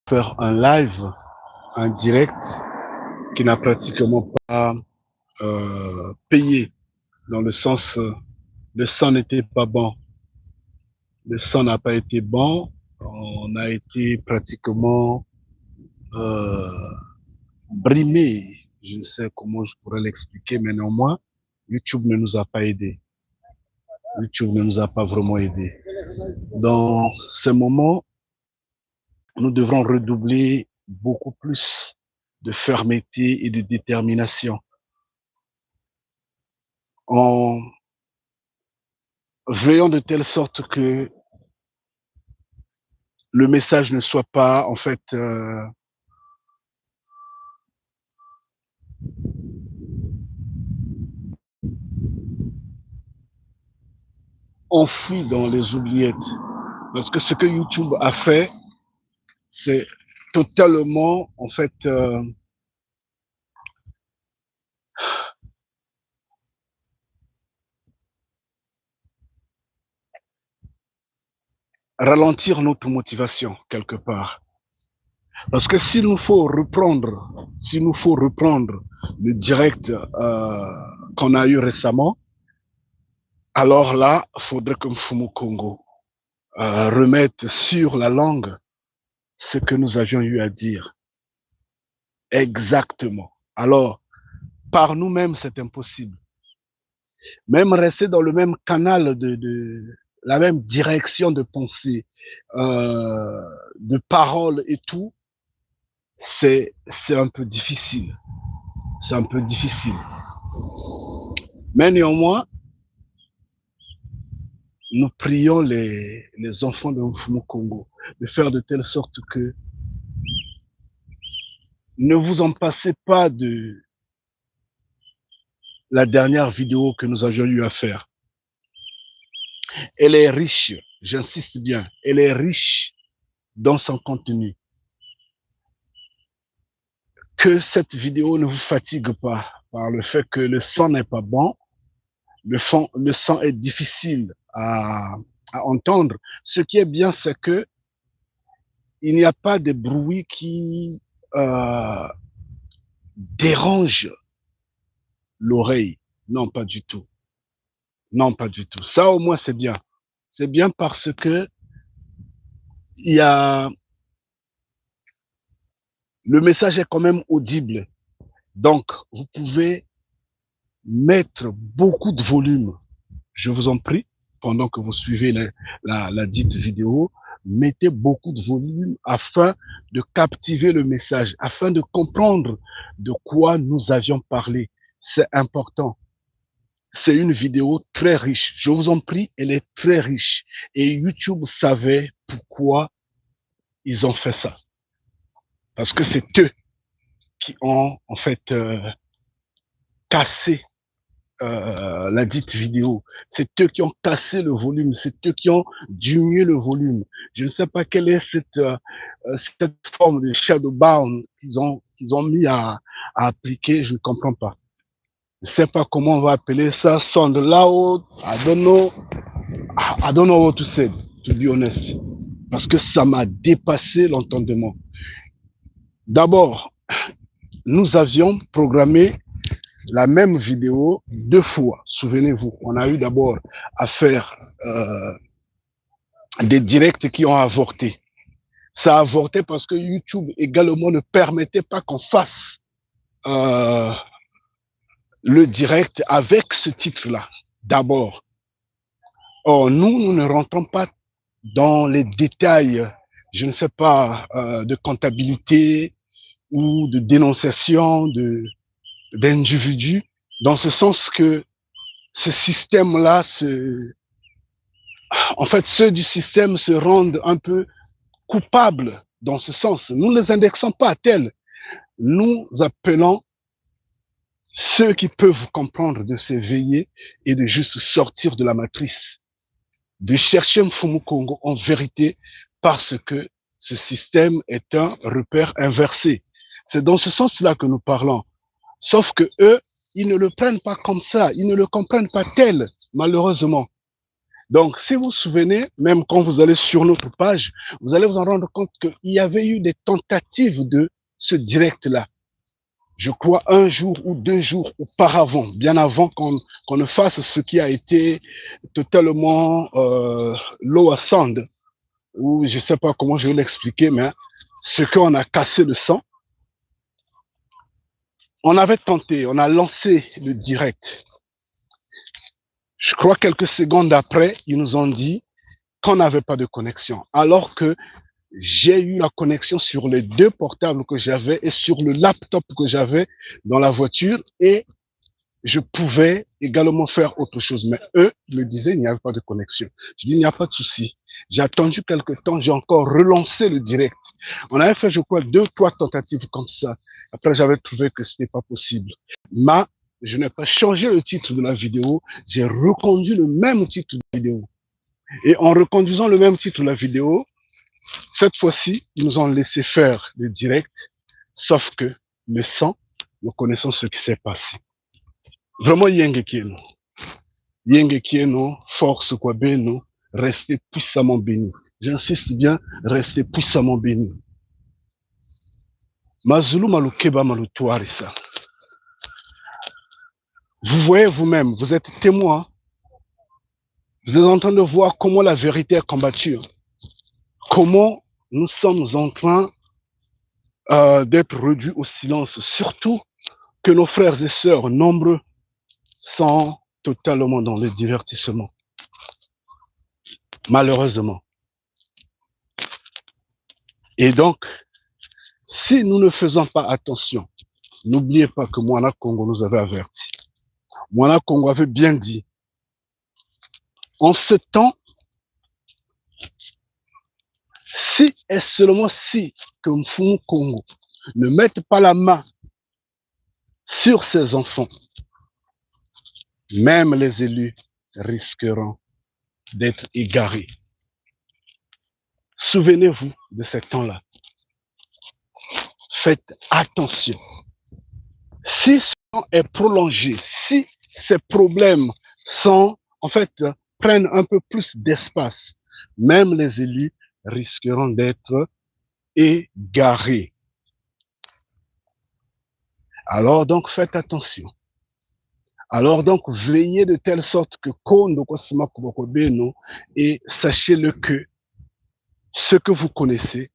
faire un live, un direct qui n'a pratiquement pas payé, dans le sens, le son n'était pas bon. Le son n'a pas été bon. On a été pratiquement euh, brimé. Je ne sais comment je pourrais l'expliquer, mais néanmoins, YouTube ne nous a pas aidés. YouTube ne nous a pas vraiment aidés. Dans ces moments, nous devrons redoubler beaucoup plus de fermeté et de détermination en veillant de telle sorte que le message ne soit pas en fait enfoui dans les oubliettes. Parce que ce que YouTube a fait, c'est totalement en fait ralentir notre motivation quelque part. Parce que s'il nous faut reprendre le direct qu'on a eu récemment, alors là, il faudrait que Mfumu Congo remette sur la langue ce que nous avions eu à dire. Exactement. Alors, par nous-mêmes, c'est impossible. Même rester dans le même canal de la même direction de pensée, de parole et tout, c'est un peu difficile. C'est un peu difficile. Mais néanmoins, nous prions les enfants de Mfumu Congo de faire de telle sorte que ne vous en passez pas de la dernière vidéo que nous avions eu à faire. Elle est riche, j'insiste bien, elle est riche dans son contenu. Que cette vidéo ne vous fatigue pas par le fait que le son n'est pas bon, le son est difficile à entendre. Ce qui est bien, c'est que il n'y a pas de bruit qui dérange l'oreille. Non, pas du tout. Non, pas du tout. Ça, au moins, c'est bien. C'est bien parce que il y a le message est quand même audible. Donc, vous pouvez mettre beaucoup de volume. Je vous en prie, pendant que vous suivez la dite vidéo, mettez beaucoup de volume afin de captiver le message, afin de comprendre de quoi nous avions parlé. C'est important. C'est une vidéo très riche. Je vous en prie, elle est très riche. Et YouTube savait pourquoi ils ont fait ça. Parce que c'est eux qui ont en fait cassé la dite vidéo. C'est eux qui ont cassé le volume, c'est eux qui ont diminué le volume. Je ne sais pas quelle est cette forme de shadow bound qu'ils ont mis à appliquer, je ne comprends pas. Je ne sais pas comment on va appeler ça, sound loud, I don't know what to say, to be honest. Parce que ça m'a dépassé l'entendement. D'abord, nous avions programmé la même vidéo 2 fois. Souvenez-vous, on a eu d'abord à faire des directs qui ont avorté. Ça a avorté parce que YouTube également ne permettait pas qu'on fasse le direct avec ce titre-là, d'abord. Or, nous ne rentrons pas dans les détails, je ne sais pas, de comptabilité ou de dénonciation d'individus, dans ce sens que ce système-là, en fait, ceux du système se rendent un peu coupables dans ce sens. Nous ne les indexons pas tels. Nous appelons ceux qui peuvent comprendre de s'éveiller et de juste sortir de la matrice, de chercher Mfumu Congo en vérité, parce que ce système est un repère inversé. C'est dans ce sens-là que nous parlons. Sauf que eux, ils ne le prennent pas comme ça, ils ne le comprennent pas tel, malheureusement. Donc, si vous vous souvenez, même quand vous allez sur notre page, vous allez vous en rendre compte qu'il y avait eu des tentatives de ce direct-là. Je crois 1 jour ou 2 jours auparavant, bien avant qu'on ne fasse ce qui a été totalement low à sand, ou je ne sais pas comment je vais l'expliquer, mais ce qu'on a cassé le sang. On avait tenté, on a lancé le direct. Je crois quelques secondes après, ils nous ont dit qu'on n'avait pas de connexion, alors que j'ai eu la connexion sur les 2 portables que j'avais et sur le laptop que j'avais dans la voiture, et je pouvais également faire autre chose. Mais eux me disaient qu'il n'y avait pas de connexion. Je dis, il n'y a pas de souci. J'ai attendu quelques temps, j'ai encore relancé le direct. On avait fait, je crois, 2 ou 3 tentatives comme ça. Après, j'avais trouvé que ce n'était pas possible. Mais je n'ai pas changé le titre de la vidéo, j'ai reconduit le même titre de la vidéo. Et en reconduisant le même titre de la vidéo, cette fois-ci, ils nous ont laissé faire le direct, sauf que le sang, nous connaissons ce qui s'est passé. Vraiment, Yengekieno. Yengekieno, force quoi beno, restez puissamment bénis. J'insiste bien, restez puissamment bénis. Mazulu malukeba malutuarisa. Vous voyez vous-même, vous êtes témoin. Vous êtes en train de voir comment la vérité est combattue. Comment nous sommes en train d'être réduits au silence. Surtout que nos frères et sœurs, nombreux, sont totalement dans le divertissement. Malheureusement. Et donc, si nous ne faisons pas attention, n'oubliez pas que Moana Congo nous avait avertis. Moana Congo avait bien dit, en ce temps, si et seulement si que Mfumu Congo ne mette pas la main sur ses enfants, même les élus risqueront d'être égarés. Souvenez-vous de ce temps-là. Faites attention. Si ce temps est prolongé, si ces problèmes sont, en fait, prennent un peu plus d'espace, même les élus risqueront d'être égarés. Alors donc, faites attention. Alors donc, veillez de telle sorte que Kondo Kosima Kubokobeno, et sachez-le que ce que vous connaissez,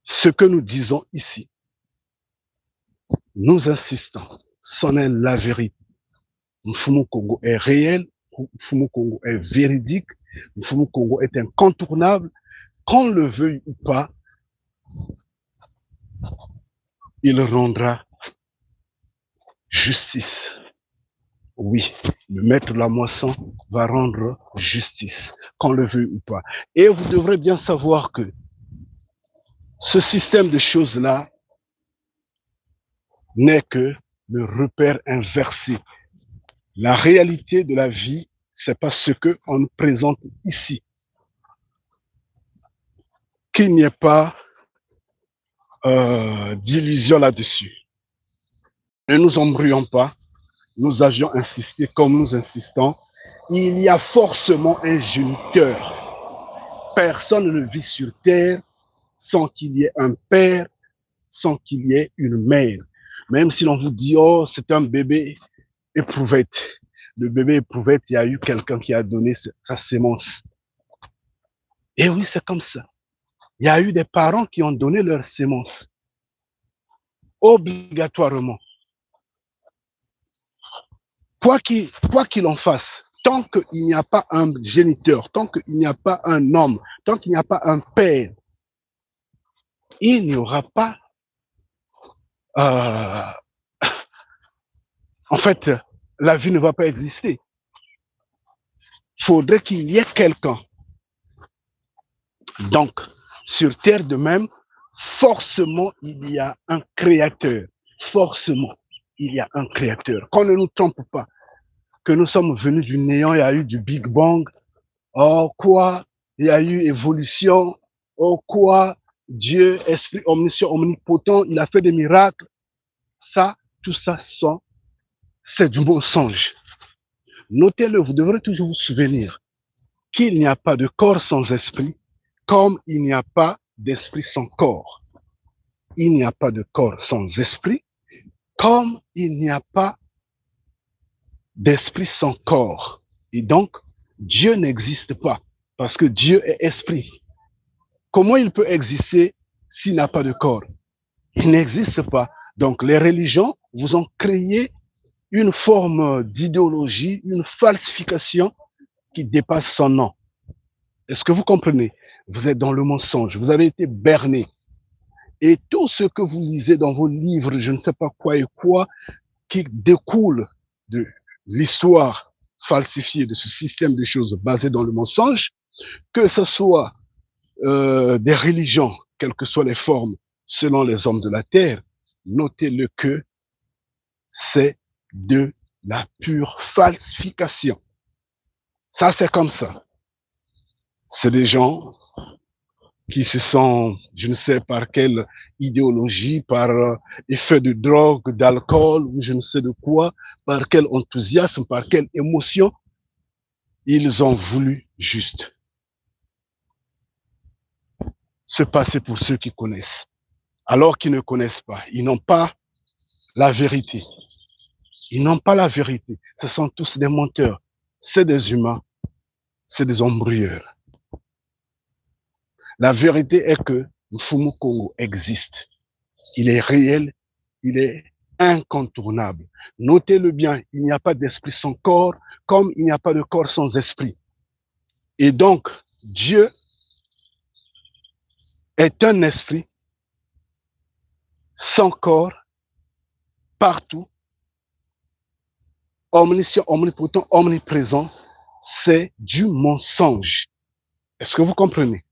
ce que nous disons ici, nous insistons, c'en est la vérité. Mfumu Congo est réel, Mfumu Congo est véridique, Mfumu Congo est incontournable, qu'on le veuille ou pas, il rendra justice. Oui, le maître de la moisson va rendre justice, qu'on le veuille ou pas. Et vous devrez bien savoir que ce système de choses-là n'est que le repère inversé. La réalité de la vie, c'est pas ce qu'on nous présente ici. Qu'il n'y ait pas d'illusion là-dessus. Ne nous embrouillons pas. Nous avions insisté comme nous insistons. Il y a forcément un géniteur. Personne ne vit sur terre sans qu'il y ait un père, sans qu'il y ait une mère. Même si l'on vous dit, oh, c'est un bébé éprouvette. Le bébé éprouvette, il y a eu quelqu'un qui a donné sa sémence. Et oui, c'est comme ça. Il y a eu des parents qui ont donné leur sémence. Obligatoirement. Quoi qu'il en fasse, tant qu'il n'y a pas un géniteur, tant qu'il n'y a pas un homme, tant qu'il n'y a pas un père, il n'y aura pas, en fait, la vie ne va pas exister. Il faudrait qu'il y ait quelqu'un. Donc, sur terre de même, forcément, il y a un créateur. Forcément, il y a un créateur. Qu'on ne nous trompe pas, que nous sommes venus du néant, il y a eu du Big Bang. Oh, quoi, il y a eu évolution. Oh, quoi, Dieu, esprit omniscient, omnipotent, il a fait des miracles. Ça, tout ça, c'est du mensonge. Notez-le, vous devrez toujours vous souvenir. qu'il n'y a pas de corps sans esprit, comme il n'y a pas d'esprit sans corps. Il n'y a pas de corps sans esprit, comme il n'y a pas d'esprit sans corps. Et donc, Dieu n'existe pas, parce que Dieu est esprit. Comment il peut exister s'il n'a pas de corps? Il n'existe pas. Donc, les religions vous ont créé une forme d'idéologie, une falsification qui dépasse son nom. Est-ce que vous comprenez? Vous êtes dans le mensonge, vous avez été berné. Et tout ce que vous lisez dans vos livres, je ne sais pas quoi et quoi, qui découle de l'histoire falsifiée de ce système de choses basé dans le mensonge, que ce soit des religions, quelles que soient les formes, selon les hommes de la terre, notez-le que c'est de la pure falsification. Ça, c'est comme ça. C'est des gens qui se sont, je ne sais par quelle idéologie, par effet de drogue, d'alcool, ou je ne sais de quoi, par quel enthousiasme, par quelle émotion, ils ont voulu juste se passer pour ceux qui connaissent, alors qu'ils ne connaissent pas. Ils n'ont pas la vérité. Ils n'ont pas la vérité. Ce sont tous des menteurs. C'est des humains. C'est des embrouilleurs. La vérité est que Mfumu Kongo existe. Il est réel. Il est incontournable. Notez-le bien, il n'y a pas d'esprit sans corps, comme il n'y a pas de corps sans esprit. Et donc, Dieu est un esprit sans corps, partout, omniscient, omnipotent, omniprésent. C'est du mensonge. Est-ce que vous comprenez?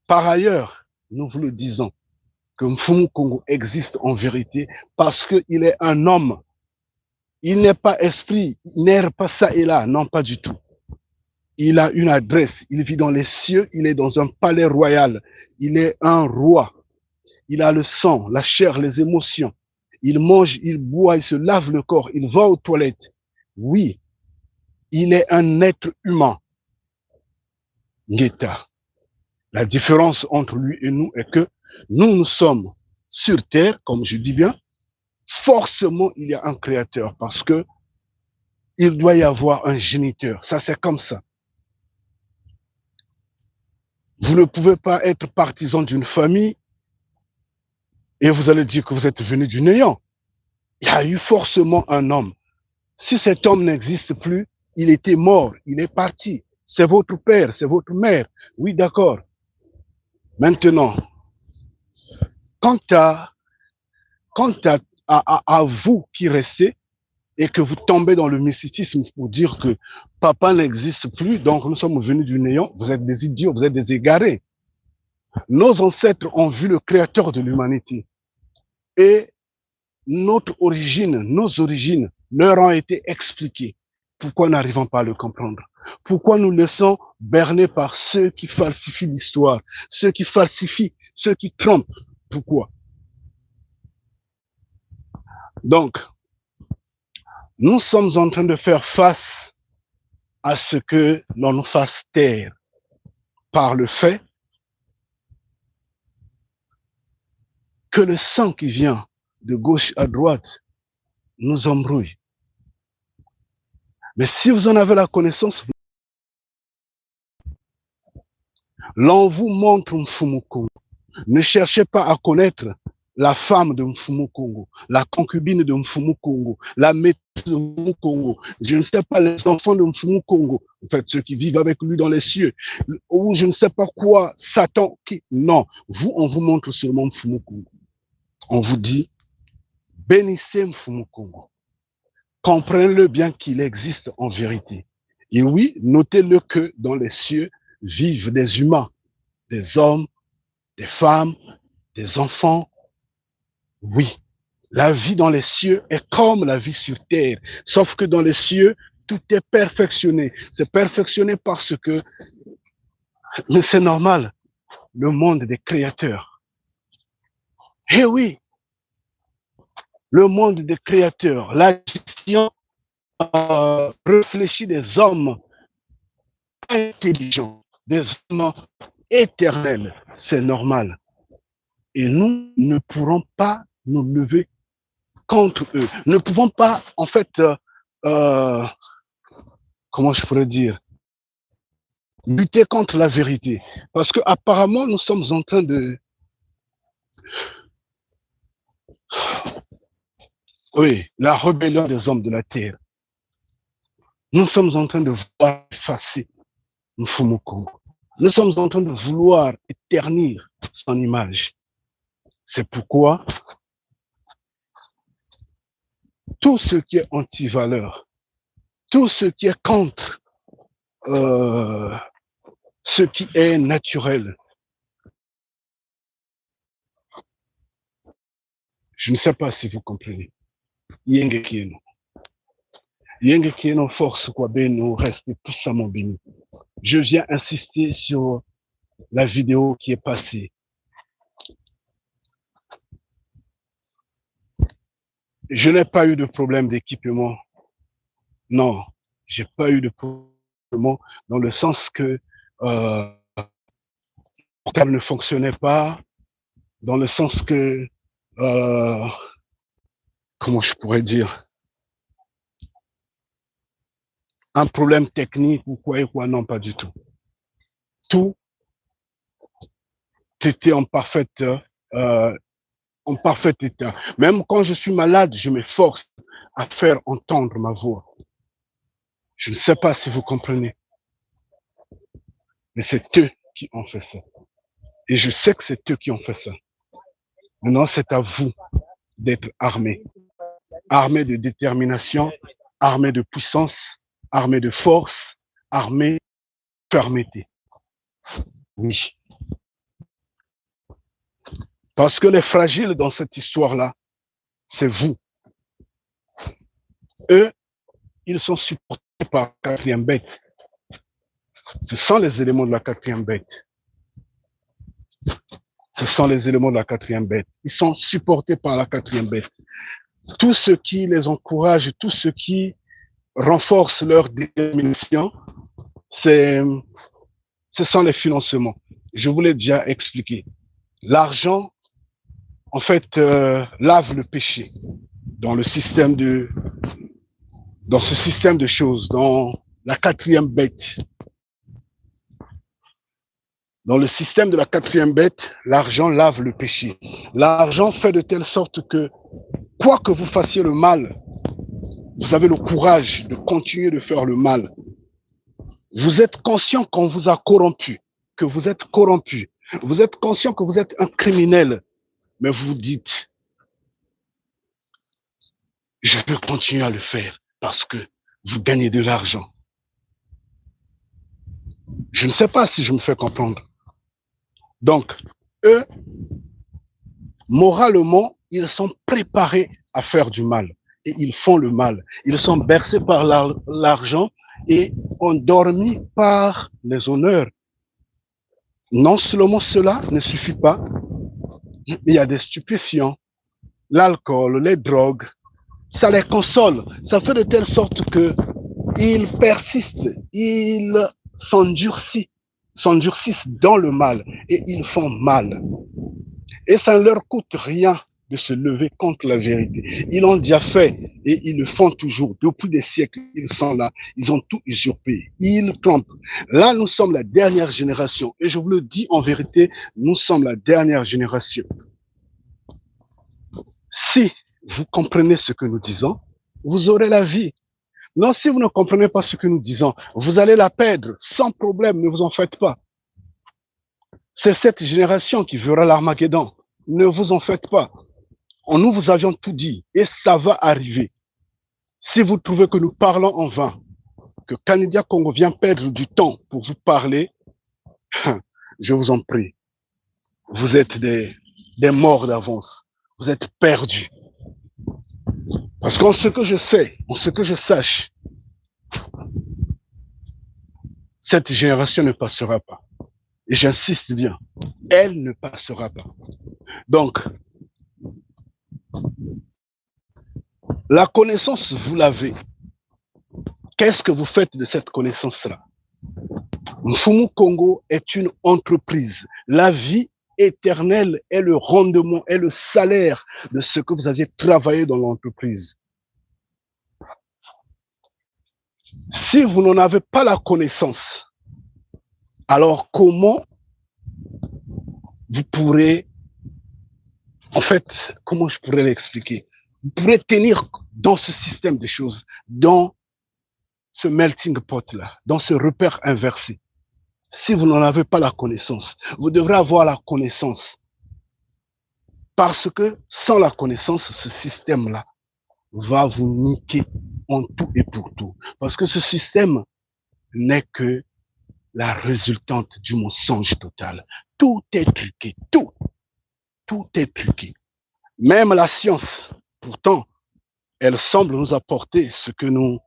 Par ailleurs, nous vous le disons, que Mfumu Kongo existe en vérité parce qu'il est un homme. Il n'est pas esprit, il n'erre pas ça et là, non, pas du tout. Il a une adresse, il vit dans les cieux, il est dans un palais royal, il est un roi. Il a le sang, la chair, les émotions. Il mange, il boit, il se lave le corps, il va aux toilettes. Oui, il est un être humain. Ngeta. La différence entre lui et nous est que nous sommes sur terre, comme je dis bien, forcément il y a un créateur parce que il doit y avoir un géniteur. Ça, c'est comme ça. Vous ne pouvez pas être partisan d'une famille et vous allez dire que vous êtes venu du néant. Il y a eu forcément un homme. Si cet homme n'existe plus, il était mort, il est parti. C'est votre père, c'est votre mère. Oui, d'accord. Maintenant, quant à vous qui restez et que vous tombez dans le mysticisme pour dire que papa n'existe plus, donc nous sommes venus du néant, vous êtes des idiots, vous êtes des égarés. Nos ancêtres ont vu le créateur de l'humanité et notre origine, nos origines leur ont été expliquées. Pourquoi n'arrivons pas à le comprendre? Pourquoi nous laissons berner par ceux qui falsifient l'histoire, ceux qui falsifient, ceux qui trompent? Pourquoi? Donc, nous sommes en train de faire face à ce que l'on nous fasse taire par le fait que le sang qui vient de gauche à droite nous embrouille. Mais si vous en avez la connaissance, l'on vous montre Mfumu Kongo. Ne cherchez pas à connaître la femme de Mfumu Kongo, la concubine de Mfumu Kongo, la maîtresse de Mfumu Kongo, je ne sais pas, les enfants de Mfumu Kongo, en fait, ceux qui vivent avec lui dans les cieux, ou je ne sais pas quoi, Satan, qui... Non, vous, on vous montre seulement Mfumu Kongo. On vous dit, bénissez Mfumu Kongo. Comprenez-le bien qu'il existe en vérité. Et oui, notez-le que dans les cieux vivent des humains, des hommes, des femmes, des enfants. Oui, la vie dans les cieux est comme la vie sur terre, sauf que dans les cieux, tout est perfectionné. C'est perfectionné parce que, mais c'est normal, le monde des créateurs. Eh oui, le monde des créateurs, la gestion réfléchie des hommes intelligents, des hommes éternels. C'est normal. Et nous ne pourrons pas nous lever contre eux. Nous ne pouvons pas, en fait, comment je pourrais dire, lutter contre la vérité. Parce que apparemment, nous sommes en train de... Oui, la rébellion des hommes de la terre. Nous sommes en train de vouloir effacer Mfumu Kongo. Nous sommes en train de vouloir éternir son image. C'est pourquoi tout ce qui est anti-valeur, tout ce qui est contre ce qui est naturel, je ne sais pas si vous comprenez. Yenge Kieno. Yenge Kieno force Kwabeno reste puissamment béni. Je viens insister sur la vidéo qui est passée. Je n'ai pas eu de problème d'équipement. Non, j'ai pas eu de problème dans le sens que le portable ne fonctionnait pas, dans le sens que comment je pourrais dire, un problème technique ou quoi et quoi, non, pas du tout. Tout était en parfait état. Même quand je suis malade, je m'efforce à faire entendre ma voix. Je ne sais pas si vous comprenez, mais c'est eux qui ont fait ça. Et je sais que c'est eux qui ont fait ça. Maintenant, c'est à vous d'être armés. Armés de détermination, armés de puissance, armés de force, armés de fermeté. Oui. Parce que les fragiles dans cette histoire-là, c'est vous. Eux, ils sont supportés par la quatrième bête. Ce sont les éléments de la quatrième bête. Ce sont les éléments de la quatrième bête. Ils sont supportés par la quatrième bête. Tout ce qui les encourage, tout ce qui renforce leur détermination, ce sont les financements. Je vous l'ai déjà expliqué. L'argent, en fait, lave le péché dans ce système de choses, dans la quatrième bête. Dans le système de la quatrième bête, l'argent lave le péché. L'argent fait de telle sorte que, quoi que vous fassiez le mal, vous avez le courage de continuer de faire le mal. Vous êtes conscient qu'on vous a corrompu, que vous êtes corrompu. Vous êtes conscient que vous êtes un criminel, mais vous dites, je peux continuer à le faire parce que vous gagnez de l'argent. Je ne sais pas si je me fais comprendre. Donc, eux, moralement, ils sont préparés à faire du mal et ils font le mal. Ils sont bercés par l'argent et endormis par les honneurs. Non seulement cela ne suffit pas, il y a des stupéfiants, l'alcool, les drogues, ça les console. Ça fait de telle sorte que ils persistent, ils s'endurcissent dans le mal et ils font mal. Et ça ne leur coûte rien de se lever contre la vérité. Ils l'ont déjà fait et ils le font toujours. Depuis des siècles, ils sont là. Ils ont tout usurpé. Ils trompent. Là, nous sommes la dernière génération. Et je vous le dis en vérité, nous sommes la dernière génération. Si vous comprenez ce que nous disons, vous aurez la vie. Non, si vous ne comprenez pas ce que nous disons, vous allez la perdre sans problème. Ne vous en faites pas. C'est cette génération qui verra l'Armageddon. Ne vous en faites pas. Nous vous avions tout dit et ça va arriver. Si vous trouvez que nous parlons en vain, que Kanidia Congo vient perdre du temps pour vous parler, je vous en prie. Vous êtes des morts d'avance. Vous êtes perdus. Parce qu'en ce que je sais, en ce que je sache, cette génération ne passera pas. Et j'insiste bien, elle ne passera pas. Donc, la connaissance, vous l'avez. Qu'est-ce que vous faites de cette connaissance-là? Mfumu Congo est une entreprise. La vie éternelle est le rendement, est le salaire de ce que vous avez travaillé dans l'entreprise. Si vous n'en avez pas la connaissance, alors comment vous pourrez, en fait, comment je pourrais l'expliquer? Vous pourrez tenir dans ce système de choses, dans ce melting pot-là, dans ce repère inversé. Si vous n'en avez pas la connaissance, vous devrez avoir la connaissance. Parce que sans la connaissance, ce système-là va vous niquer en tout et pour tout. Parce que ce système n'est que la résultante du mensonge total. Tout est truqué, tout est truqué. Même la science, pourtant, elle semble nous apporter ce que nous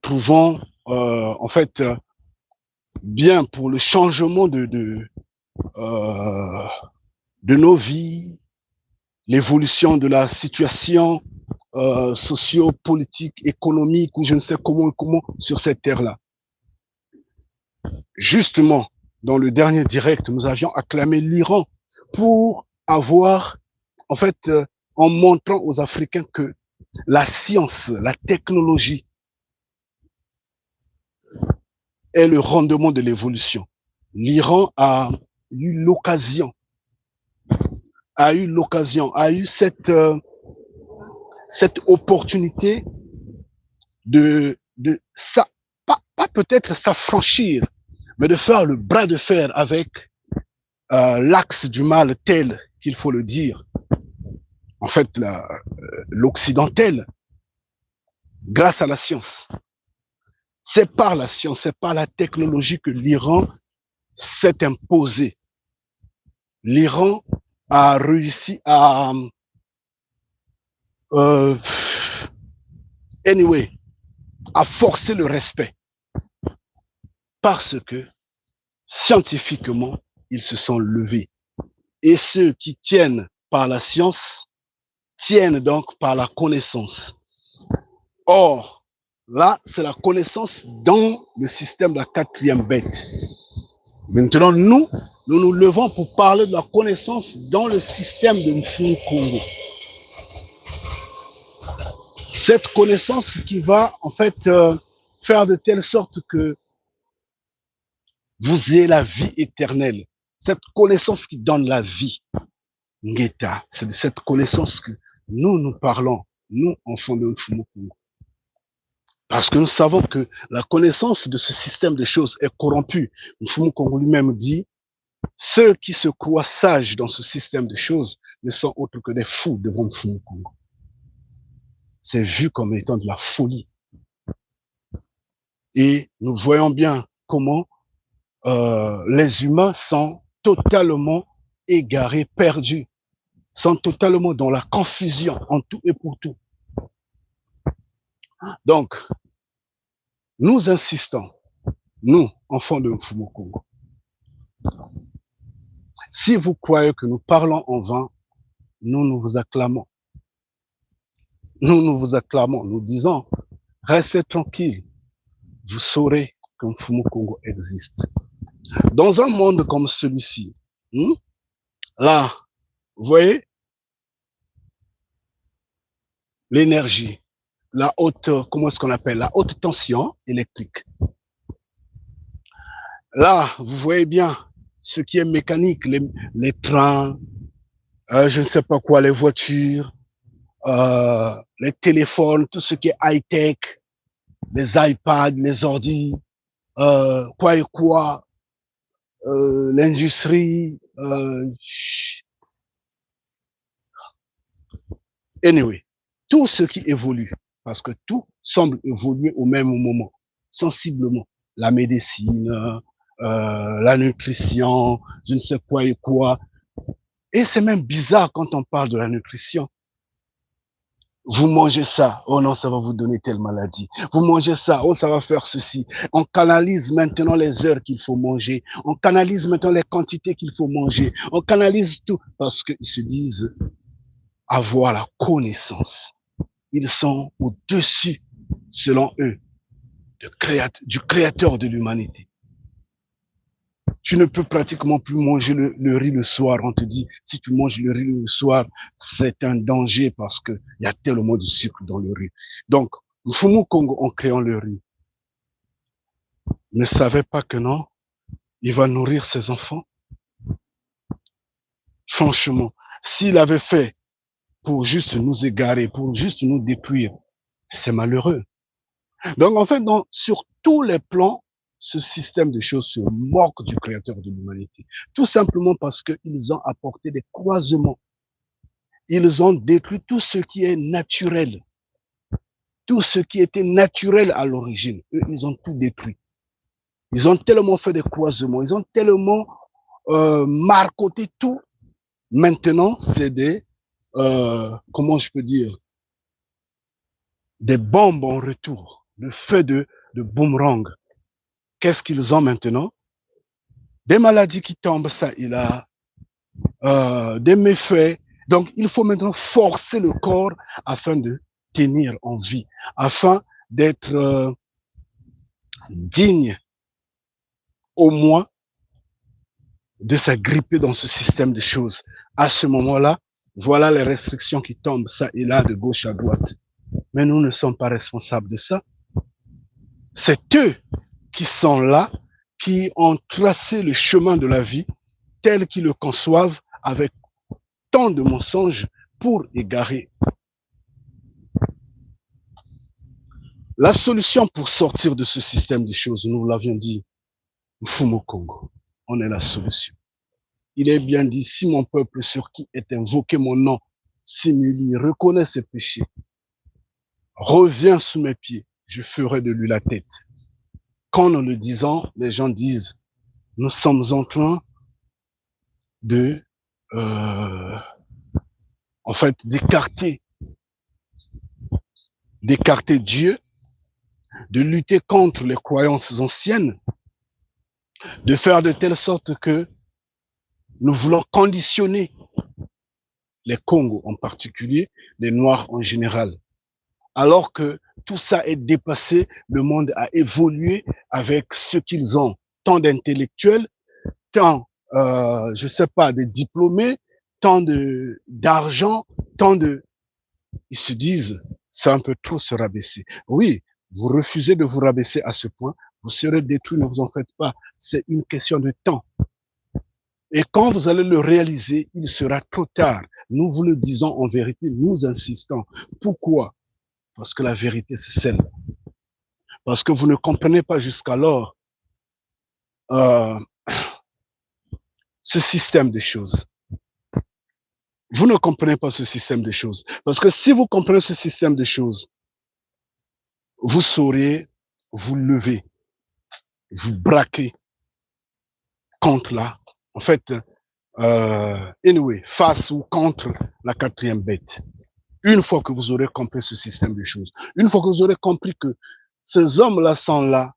trouvons en fait bien pour le changement de nos vies, l'évolution de la situation socio-politique, économique, ou je ne sais comment sur cette terre-là. Justement, dans le dernier direct, nous avions acclamé l'Iran pour avoir, en fait, en montrant aux Africains que la science, la technologie est le rendement de l'évolution. L'Iran a eu l'occasion, a eu cette opportunité de ça, pas peut-être s'affranchir, mais de faire le bras de fer avec l'axe du mal tel qu'il faut le dire, en fait l'occidentel, grâce à la science. C'est par la science, c'est par la technologie que l'Iran s'est imposé. L'Iran a réussi à à forcer le respect parce que scientifiquement, ils se sont levés. Et ceux qui tiennent par la science tiennent donc par la connaissance. Or, là, c'est la connaissance dans le système de la quatrième bête. Maintenant, nous nous levons pour parler de la connaissance dans le système de Mfumu Congo. Cette connaissance qui va, en fait, faire de telle sorte que vous ayez la vie éternelle. Cette connaissance qui donne la vie. Ngeta, c'est de cette connaissance que nous parlons, nous, enfants de Mfumu Congo. Parce que nous savons que la connaissance de ce système de choses est corrompue. Mfumu Congo lui-même dit, ceux qui se croient sages dans ce système de choses ne sont autres que des fous devant Mfumu Congo. C'est vu comme étant de la folie. Et nous voyons bien comment les humains sont totalement égarés, perdus, sont totalement dans la confusion en tout et pour tout. Donc, nous insistons, nous, enfants de Mfumu Congo, si vous croyez que nous parlons en vain, nous vous acclamons. Nous vous acclamons, nous disons, restez tranquilles, vous saurez que Mfumu Congo existe. Dans un monde comme celui-ci, là, vous voyez, l'énergie, la haute, comment est-ce qu'on appelle, la haute tension électrique. Là, vous voyez bien ce qui est mécanique, les trains, je ne sais pas quoi, les voitures, les téléphones, tout ce qui est high-tech, les iPads, les ordi, quoi et quoi, l'industrie, anyway, tout ce qui évolue, parce que tout semble évoluer au même moment, sensiblement. La médecine, la nutrition, je ne sais quoi et quoi. Et c'est même bizarre quand on parle de la nutrition. Vous mangez ça, oh non, ça va vous donner telle maladie. Vous mangez ça, oh, ça va faire ceci. On canalise maintenant les heures qu'il faut manger. On canalise maintenant les quantités qu'il faut manger. On canalise tout parce qu'ils se disent avoir la connaissance. Ils sont au-dessus, selon eux, du créateur de l'humanité. Tu ne peux pratiquement plus manger le riz le soir. On te dit, si tu manges le riz le soir, c'est un danger parce qu'il y a tellement de sucre dans le riz. Donc, Mfumu Congo, en créant le riz, ne savait pas que non, il va nourrir ses enfants. Franchement, s'il avait fait pour juste nous égarer, pour juste nous détruire, c'est malheureux. Donc, en fait, sur tous les plans, ce système de choses se moque du créateur de l'humanité. Tout simplement parce qu'ils ont apporté des croisements. Ils ont détruit tout ce qui est naturel. Tout ce qui était naturel à l'origine. Eux, ils ont tout détruit. Ils ont tellement fait des croisements. Ils ont tellement marcoté tout. Maintenant, c'est des, comment je peux dire, des bombes en retour. Le feu de boomerang. Qu'est-ce qu'ils ont maintenant? Des maladies qui tombent, ça et là, des méfaits. Donc, il faut maintenant forcer le corps afin de tenir en vie, afin d'être digne au moins de s'agripper dans ce système de choses. À ce moment-là, voilà les restrictions qui tombent, ça et là, de gauche à droite. Mais nous ne sommes pas responsables de ça. C'est eux qui sont là, qui ont tracé le chemin de la vie tel qu'ils le conçoivent avec tant de mensonges pour égarer. La solution pour sortir de ce système de choses, nous l'avions dit, Mfumu Congo, on est la solution. Il est bien dit, si mon peuple sur qui est invoqué mon nom s'humilie, reconnaît ses péchés, revient sous mes pieds, je ferai de lui la tête. Qu'en le disant, les gens disent, nous sommes en train de, en fait, d'écarter Dieu, de lutter contre les croyances anciennes, de faire de telle sorte que nous voulons conditionner les Congos en particulier, les Noirs en général. Alors que tout ça est dépassé, le monde a évolué avec ce qu'ils ont, tant d'intellectuels, tant, je sais pas, de diplômés, tant d'argent, tant de... Ils se disent, c'est un peu trop se rabaisser. Oui, vous refusez de vous rabaisser à ce point, vous serez détruits, ne vous en faites pas. C'est une question de temps. Et quand vous allez le réaliser, il sera trop tard. Nous vous le disons en vérité, nous insistons. Pourquoi? Parce que la vérité, c'est celle. Parce que vous ne comprenez pas jusqu'alors ce système de choses. Vous ne comprenez pas ce système de choses. Parce que si vous comprenez ce système de choses, vous saurez vous lever, vous braquer contre la, en fait, anyway, face ou contre la quatrième bête. Une fois que vous aurez compris ce système de choses, une fois que vous aurez compris que ces hommes-là sont là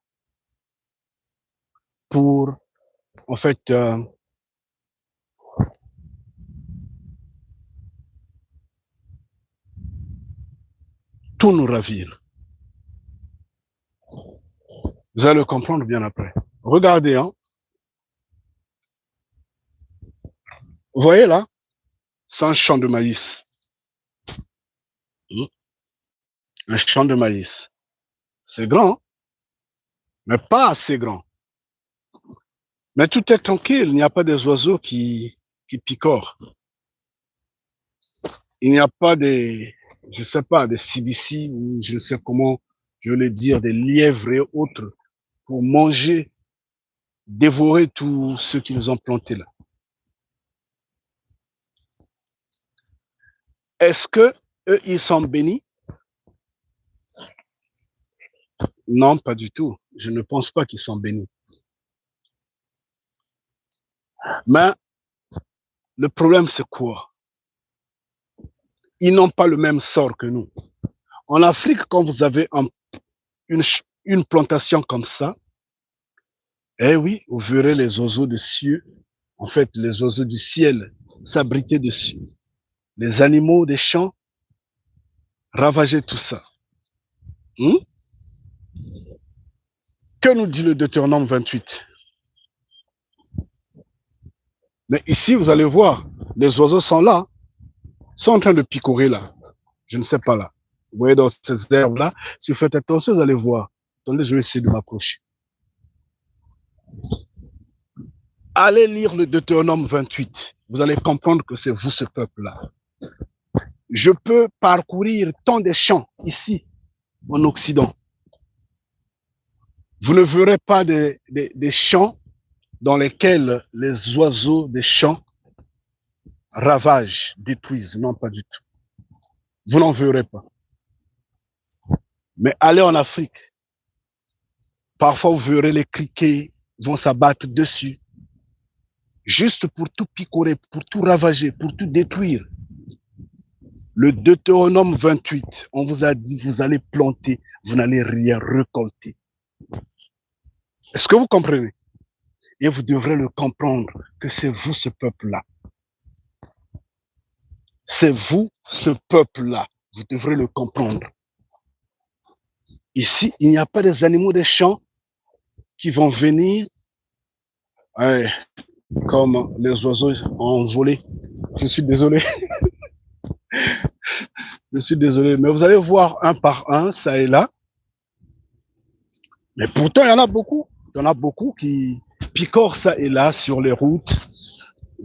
pour, en fait, tout nous ravir. Vous allez le comprendre bien après. Regardez, hein. Vous voyez là, c'est un champ de maïs. Un champ de maïs. C'est grand, hein, mais pas assez grand. Mais tout est tranquille, il n'y a pas des oiseaux qui picorent. Il n'y a pas des, je sais pas, des CBC ou je sais comment je vais dire, des lièvres et autres pour manger, dévorer tout ce qu'ils ont planté là. Est-ce que eux, ils sont bénis? Non, pas du tout. Je ne pense pas qu'ils sont bénis. Mais le problème, c'est quoi? Ils n'ont pas le même sort que nous. En Afrique, quand vous avez une plantation comme ça, eh oui, vous verrez les oiseaux de cieux, en fait, les oiseaux du ciel s'abriter dessus. Les animaux des champs ravager tout ça. Que nous dit le Deutéronome 28? Mais ici, vous allez voir, les oiseaux sont là, sont en train de picorer là. Je ne sais pas là. Vous voyez dans ces herbes-là, si vous faites attention, vous allez voir. Attendez, je vais essayer de m'approcher. Allez lire le Deutéronome 28. Vous allez comprendre que c'est vous ce peuple-là. Je peux parcourir tant de champs ici, en Occident. Vous ne verrez pas des champs dans lesquels les oiseaux des champs ravagent, détruisent. Non, pas du tout. Vous n'en verrez pas. Mais allez en Afrique. Parfois, vous verrez les criquets vont s'abattre dessus. Juste pour tout picorer, pour tout ravager, pour tout détruire. Le Deutéronome 28, on vous a dit, vous allez planter, vous n'allez rien récolter. Est-ce que vous comprenez? Et vous devrez le comprendre que c'est vous ce peuple-là. C'est vous ce peuple-là. Vous devrez le comprendre. Ici, il n'y a pas des animaux des champs qui vont venir comme les oiseaux ont volé. Je suis désolé. Je suis désolé. Mais vous allez voir un par un, ça et là. Mais pourtant, il y en a beaucoup. Il y en a beaucoup qui picorent ça et là sur les routes.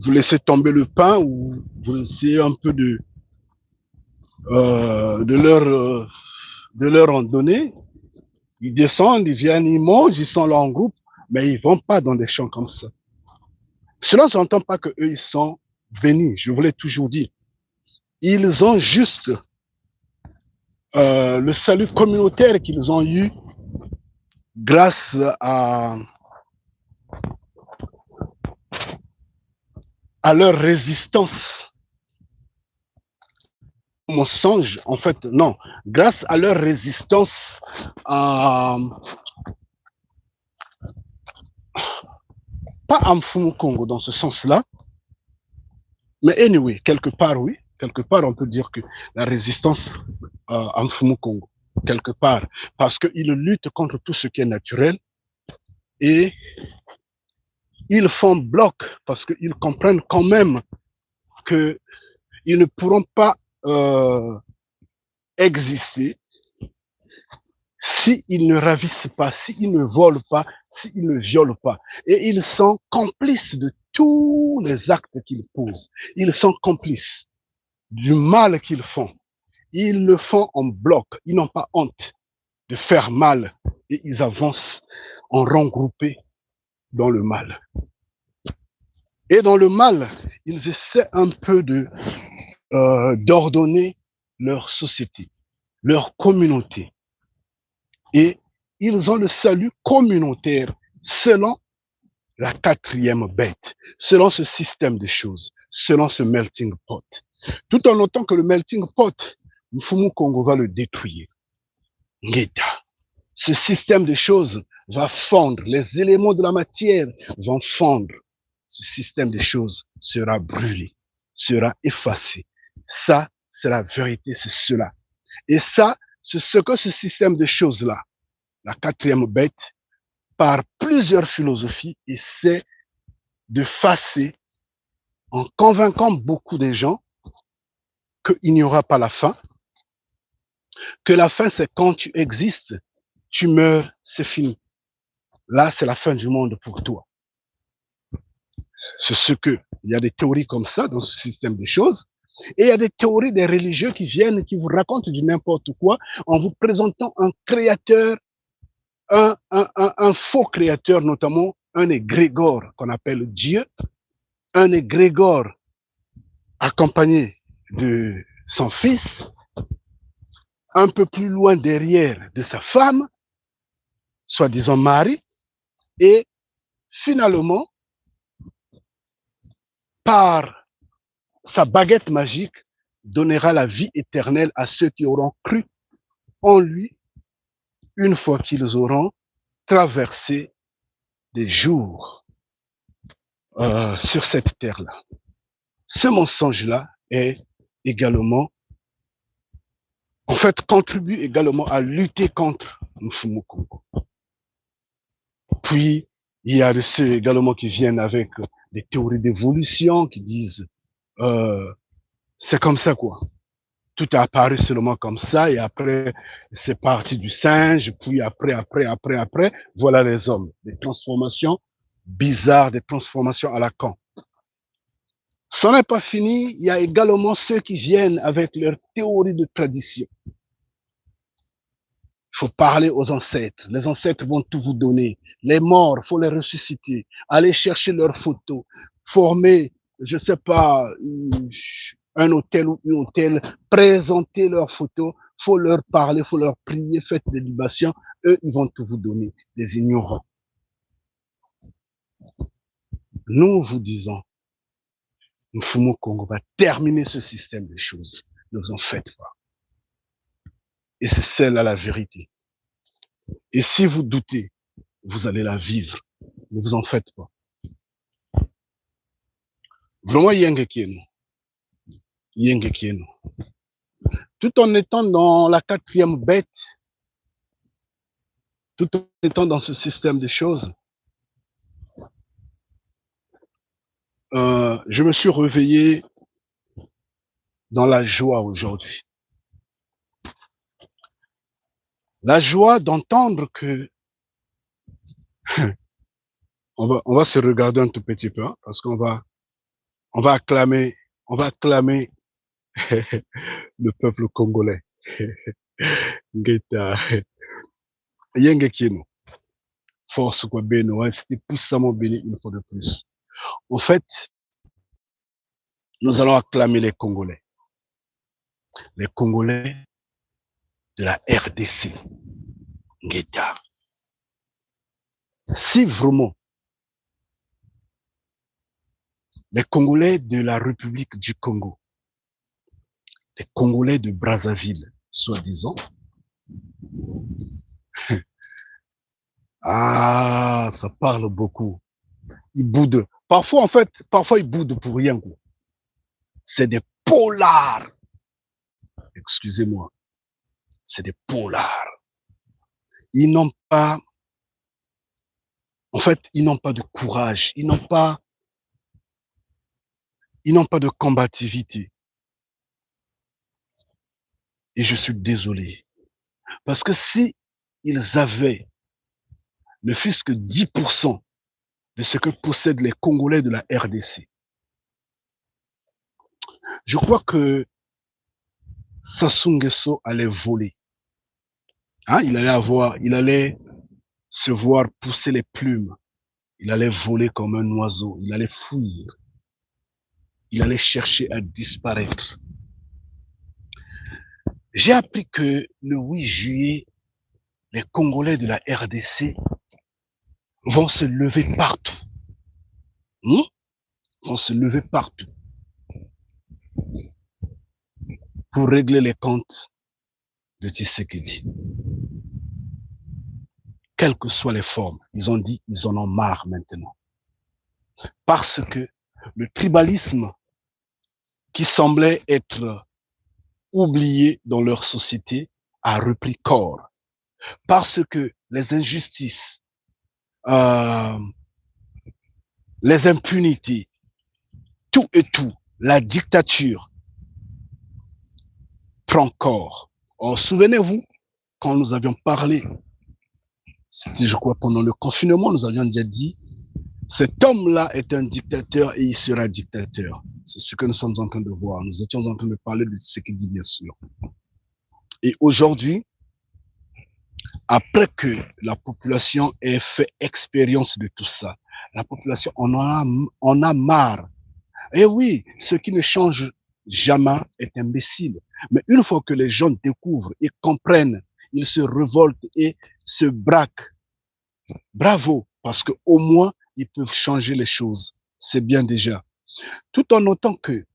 Vous laissez tomber le pain ou vous laissez un peu de leur en donner. Ils descendent, ils viennent, ils mangent, ils sont là en groupe, mais ils vont pas dans des champs comme ça. Cela ne s'entend pas que eux ils sont bénis. Je vous l'ai toujours dit. Ils ont juste le salut communautaire qu'ils ont eu grâce à leur résistance au mensonge, en fait, non, grâce à leur résistance à, pas à Mfumu Congo dans ce sens-là, mais anyway, quelque part, oui, quelque part, on peut dire que la résistance à Mfumu Congo, quelque part, parce qu'ils luttent contre tout ce qui est naturel et ils font bloc parce qu'ils comprennent quand même qu'ils ne pourront pas exister s'ils ne ravissent pas, s'ils ne volent pas, s'ils ne violent pas. Et ils sont complices de tous les actes qu'ils posent. Ils sont complices du mal qu'ils font. Ils le font en bloc. Ils n'ont pas honte de faire mal. Et ils avancent en rang groupé dans le mal. Et dans le mal, ils essaient un peu d'ordonner leur société, leur communauté. Et ils ont le salut communautaire selon la quatrième bête, selon ce système de choses, selon ce melting pot. Tout en notant que le melting pot, Mfumu Congo va le détruire. Ngeta. Ce système de choses va fondre, les éléments de la matière vont fondre. Ce système de choses sera brûlé, sera effacé. Ça, c'est la vérité, c'est cela. Et ça, c'est ce que ce système de choses-là, la quatrième bête, par plusieurs philosophies, essaie de facer en convainquant beaucoup de gens qu'il n'y aura pas la fin, que la fin, c'est quand tu existes, tu meurs, c'est fini. Là, c'est la fin du monde pour toi. C'est ce que, il y a des théories comme ça dans ce système de choses. Et il y a des théories des religieux qui viennent, qui vous racontent du n'importe quoi en vous présentant un créateur, un faux créateur, notamment un égrégore qu'on appelle Dieu, un égrégore accompagné de son fils, un peu plus loin derrière de sa femme, soi-disant Marie, et finalement, par sa baguette magique, donnera la vie éternelle à ceux qui auront cru en lui une fois qu'ils auront traversé des jours sur cette terre-là. Ce mensonge-là est également, en fait, contribue également à lutter contre Mfumu Congo. Puis, il y a de ceux également qui viennent avec des théories d'évolution qui disent c'est comme ça quoi. Tout est apparu seulement comme ça et après c'est parti du singe, puis après, voilà les hommes. Des transformations bizarres, des transformations à la Caen. Ça n'est pas fini, il y a également ceux qui viennent avec leur théorie de tradition. Il faut parler aux ancêtres. Les ancêtres vont tout vous donner. Les morts, il faut les ressusciter. Aller chercher leurs photos. Former, je ne sais pas, un hôtel ou une hôtel. Présenter leurs photos. Il faut leur parler, il faut leur prier. Faites des libations. Eux, ils vont tout vous donner. Des ignorants. Nous vous disons, Mfumu Congo va terminer ce système de choses. Ne vous en faites pas. Et c'est celle-là la vérité. Et si vous doutez, vous allez la vivre. Ne vous en faites pas. Vraiment, Yengekieno. Tout en étant dans la quatrième bête, tout en étant dans ce système de choses, je me suis réveillé dans la joie aujourd'hui. La joie d'entendre que on va se regarder un tout petit peu, hein, parce on va acclamer le peuple congolais. Ngeta, Yengekieno, force quoi beno, c'était puissamment béni une fois de plus. En fait, nous allons acclamer les Congolais de la RDC. Ngeta. Si vraiment les Congolais de la République du Congo, les Congolais de Brazzaville, soi-disant, ah, ça parle beaucoup. Ils boudent. Parfois, en fait, parfois ils boudent pour rien. C'est des polars. Excusez-moi. C'est des polars. Ils n'ont pas, en fait, ils n'ont pas de courage. Ils n'ont pas de combativité. Et je suis désolé. Parce que si ils avaient ne fût-ce que 10% de ce que possèdent les Congolais de la RDC, je crois que Sassou Nguesso allait voler. Hein, il allait se voir pousser les plumes. Il allait voler comme un oiseau. Il allait fuir. Il allait chercher à disparaître. J'ai appris que le 8 juillet, les Congolais de la RDC vont se lever partout. Vont se lever partout pour régler les comptes de Tshisekedi. Quelles que soient les formes, ils ont dit, ils en ont marre maintenant. Parce que le tribalisme qui semblait être oublié dans leur société a repris corps. Parce que les injustices, les impunités, tout et tout, la dictature prend corps. Or, souvenez-vous, quand nous avions parlé, c'était je crois pendant le confinement, nous avions déjà dit, cet homme-là est un dictateur et il sera dictateur. C'est ce que nous sommes en train de voir. Nous étions en train de parler de ce qu'il dit, bien sûr. Et aujourd'hui, après que la population ait fait expérience de tout ça, la population en a marre. Et oui, ce qui ne change jamais est imbécile. Mais une fois que les gens découvrent et comprennent, ils se révoltent et se braquent. Bravo, parce qu'au moins, ils peuvent changer les choses. C'est bien déjà. Tout en notant que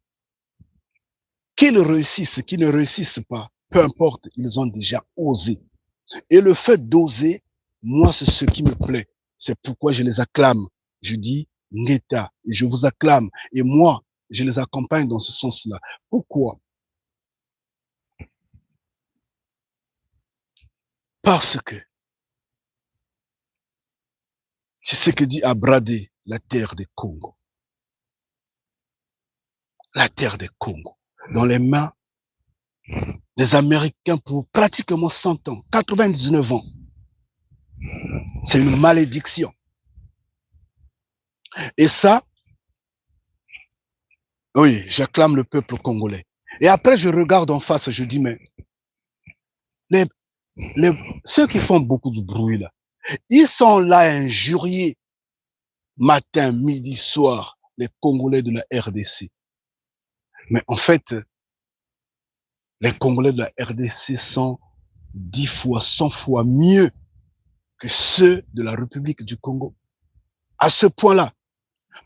qu'ils réussissent, qu'ils ne réussissent pas, peu importe, ils ont déjà osé. Et le fait d'oser, moi, c'est ce qui me plaît. C'est pourquoi je les acclame. Je dis Ngeta, je vous acclame. Et moi, je les accompagne dans ce sens-là. Pourquoi? Parce que Tshisekedi a bradé la terre des Congo. la terre des Congo dans les mains des Américains pour pratiquement 100 ans, 99 ans. C'est une malédiction. Et ça, oui, j'acclame le peuple congolais. Et après, je regarde en face, je dis, mais les, ceux qui font beaucoup de bruit là, ils sont là à injurier matin, midi, soir, les Congolais de la RDC. Mais en fait, les Congolais de la RDC sont 10 fois, 100 fois mieux que ceux de la République du Congo. À ce point-là.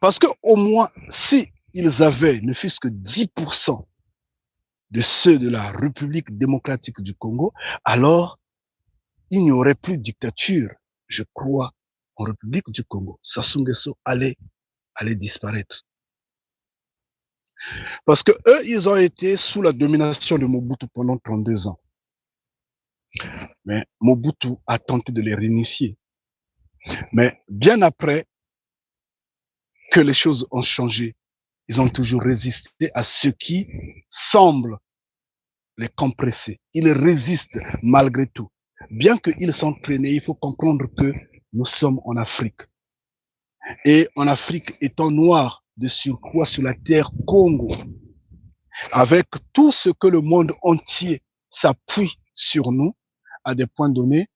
Parce que au moins, si ils avaient ne fût-ce que 10% de ceux de la République démocratique du Congo, alors il n'y aurait plus de dictature, je crois, en République du Congo. Sassou Nguesso allait disparaître. Parce que eux, ils ont été sous la domination de Mobutu pendant 32 ans. Mais Mobutu a tenté de les réinitier. Mais bien après que les choses ont changé, ils ont toujours résisté à ce qui semble les compresser. Ils résistent malgré tout. Bien qu'ils sont traînés, il faut comprendre que nous sommes en Afrique. Et en Afrique, étant noir de surcroît sur la terre Congo, avec tout ce que le monde entier s'appuie sur nous, à des points donnés,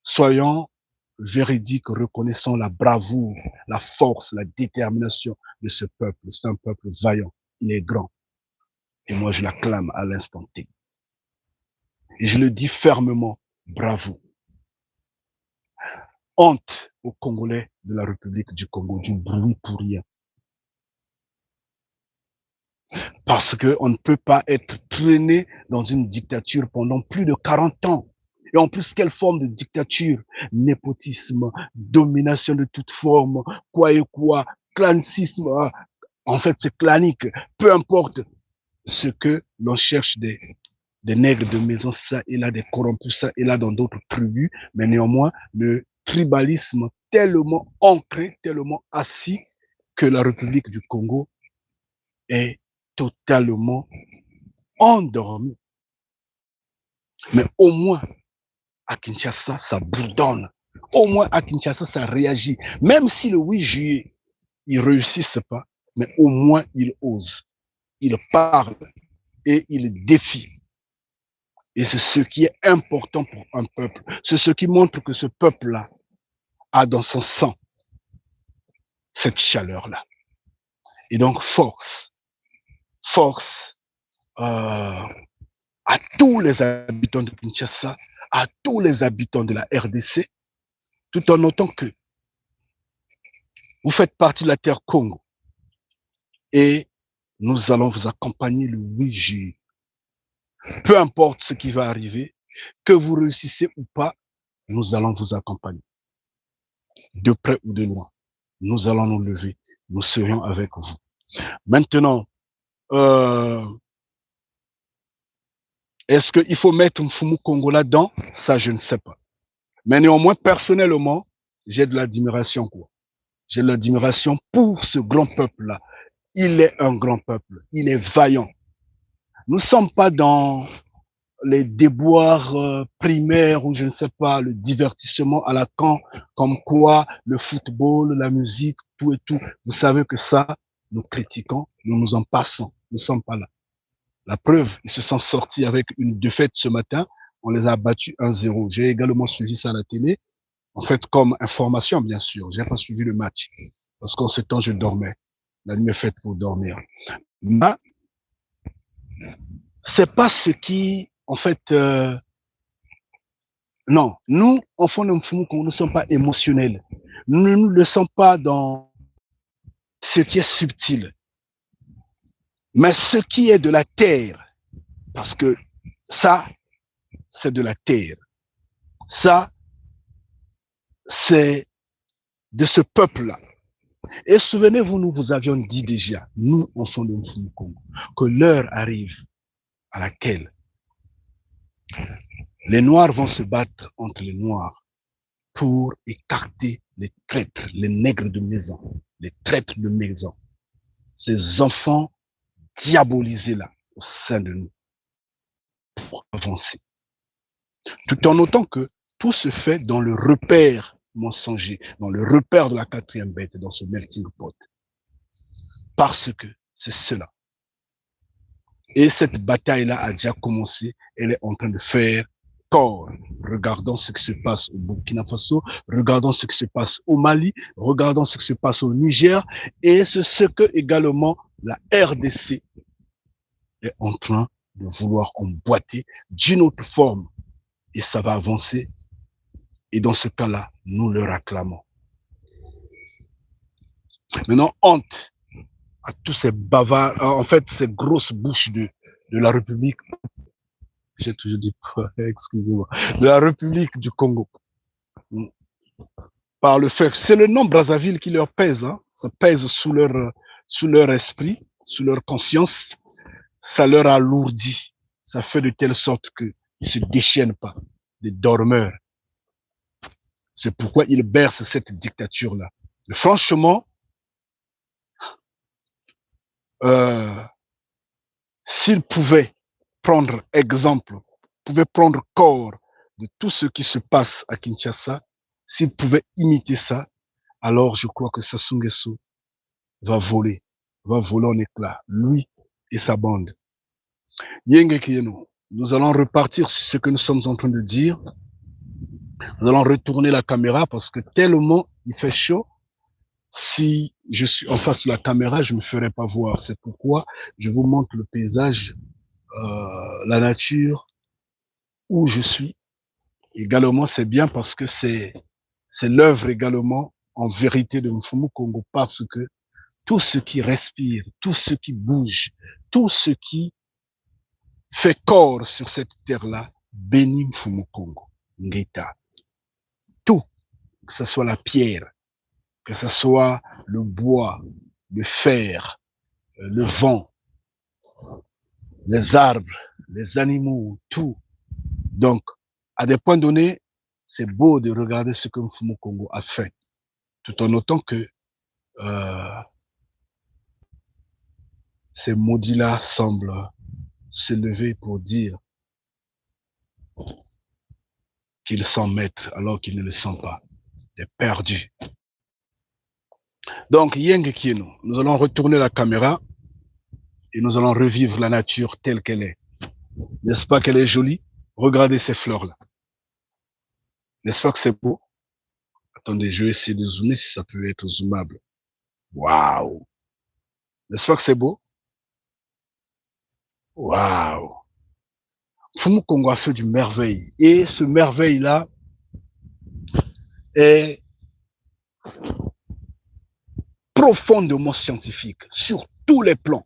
soyons véridiques, reconnaissons la bravoure, la force, la détermination de ce peuple. C'est un peuple vaillant, il est grand. Et moi, je l'acclame à l'instant T. Et je le dis fermement, bravo. Honte aux Congolais de la République du Congo, du bruit pour rien. Parce qu'on ne peut pas être traîné dans une dictature pendant plus de 40 ans. Et en plus, quelle forme de dictature? Népotisme, domination de toute forme, quoi et quoi, clanisme. En fait, c'est clanique. Peu importe ce que l'on cherche des nègres de maison, ça et là, des corrompus, ça et là, dans d'autres tribus. Mais néanmoins, le tribalisme tellement ancré, tellement assis, que la République du Congo est totalement endormi. Mais au moins, à Kinshasa, ça bourdonne. Au moins, à Kinshasa, ça réagit. Même si le 8 juillet, ils ne réussissent pas, mais au moins, ils osent. Ils parlent et ils défient. Et c'est ce qui est important pour un peuple. C'est ce qui montre que ce peuple-là a dans son sang cette chaleur-là. Et donc, force à tous les habitants de Kinshasa, à tous les habitants de la RDC, tout en notant que vous faites partie de la terre Congo et nous allons vous accompagner le 8 juillet. Peu importe ce qui va arriver, que vous réussissez ou pas, nous allons vous accompagner. De près ou de loin, nous allons nous lever, nous serons avec vous. Maintenant, est-ce qu'il faut mettre Mfumu Congo là-dedans? Ça, je ne sais pas. Mais néanmoins, personnellement, j'ai de l'admiration, quoi. J'ai de l'admiration pour ce grand peuple-là. Il est un grand peuple. Il est vaillant. Nous ne sommes pas dans les déboires primaires ou je ne sais pas, le divertissement à la con, comme quoi le football, la musique, tout et tout. Vous savez que ça, nous critiquons, nous nous en passons. Nous ne sommes pas là. La preuve, ils se sont sortis avec une défaite ce matin. On les a battus 1-0. J'ai également suivi ça à la télé. En fait, comme information, bien sûr. J'ai pas suivi le match. Parce qu'en ce temps, je dormais. La nuit est faite pour dormir. Mais, c'est pas ce qui, en fait, non. Nous, enfants de Mfumu, nous ne sommes pas émotionnels. Nous ne le sommes pas dans ce qui est subtil. Mais ce qui est de la terre, parce que ça, c'est de la terre. Ça, c'est de ce peuple-là. Et souvenez-vous, nous vous avions dit déjà, nous, enfants de Mfumu Congo, que l'heure arrive à laquelle les Noirs vont se battre entre les Noirs pour écarter les traîtres, les nègres de maison, les traîtres de maison, ces enfants diaboliser là, au sein de nous, pour avancer. Tout en notant que tout se fait dans le repère mensonger, dans le repère de la quatrième bête, dans ce melting pot. Parce que c'est cela. Et cette bataille-là a déjà commencé, elle est en train de faire corps. Regardons ce qui se passe au Burkina Faso, regardons ce qui se passe au Mali, regardons ce qui se passe au Niger, et c'est ce que également la RDC est en train de vouloir emboîter d'une autre forme. Et ça va avancer. Et dans ce cas-là, nous le réclamons. Maintenant, honte à tous ces bavards, en fait, ces grosses bouches de la République. J'ai toujours dit quoi, excusez-moi. De la République du Congo. Par le fait, c'est le nom Brazzaville qui leur pèse, hein. Ça pèse sous leur esprit, sous leur conscience. Ça leur alourdit. Ça fait de telle sorte qu'ils ne se déchaînent pas, des dormeurs. C'est pourquoi ils bercent cette dictature-là. Mais franchement, s'ils pouvaient prendre exemple, pouvaient prendre corps de tout ce qui se passe à Kinshasa, s'ils pouvaient imiter ça, alors je crois que Sassou Nguesso va voler en éclats, lui et sa bande. Yenge Kieno, nous allons repartir sur ce que nous sommes en train de dire. Nous allons retourner la caméra parce que tellement il fait chaud. Si je suis en face de la caméra, je ne me ferai pas voir. C'est pourquoi je vous montre le paysage, la nature où je suis. Également, c'est bien parce que c'est l'œuvre également en vérité de Mfumu Kongo, parce que tout ce qui respire, tout ce qui bouge, tout ce qui fait corps sur cette terre-là, bénit Mfumu Kongo, Ngeta. Tout, que ce soit la pierre, que ce soit le bois, le fer, le vent, les arbres, les animaux, tout. Donc, à des points donnés, c'est beau de regarder ce que Mfumu Kongo a fait, tout en notant que ces maudits-là semblent se lever pour dire qu'ils sont maîtres alors qu'ils ne le sont pas, des perdus. Donc, Yeng Kieno, nous allons retourner la caméra et nous allons revivre la nature telle qu'elle est. N'est-ce pas qu'elle est jolie? Regardez ces fleurs-là. N'est-ce pas que c'est beau? Attendez, je vais essayer de zoomer si ça peut être zoomable. Waouh! N'est-ce pas que c'est beau? Waouh! Mfumu Kongo a fait du merveille. Et ce merveille-là est profondément scientifique, sur tous les plans.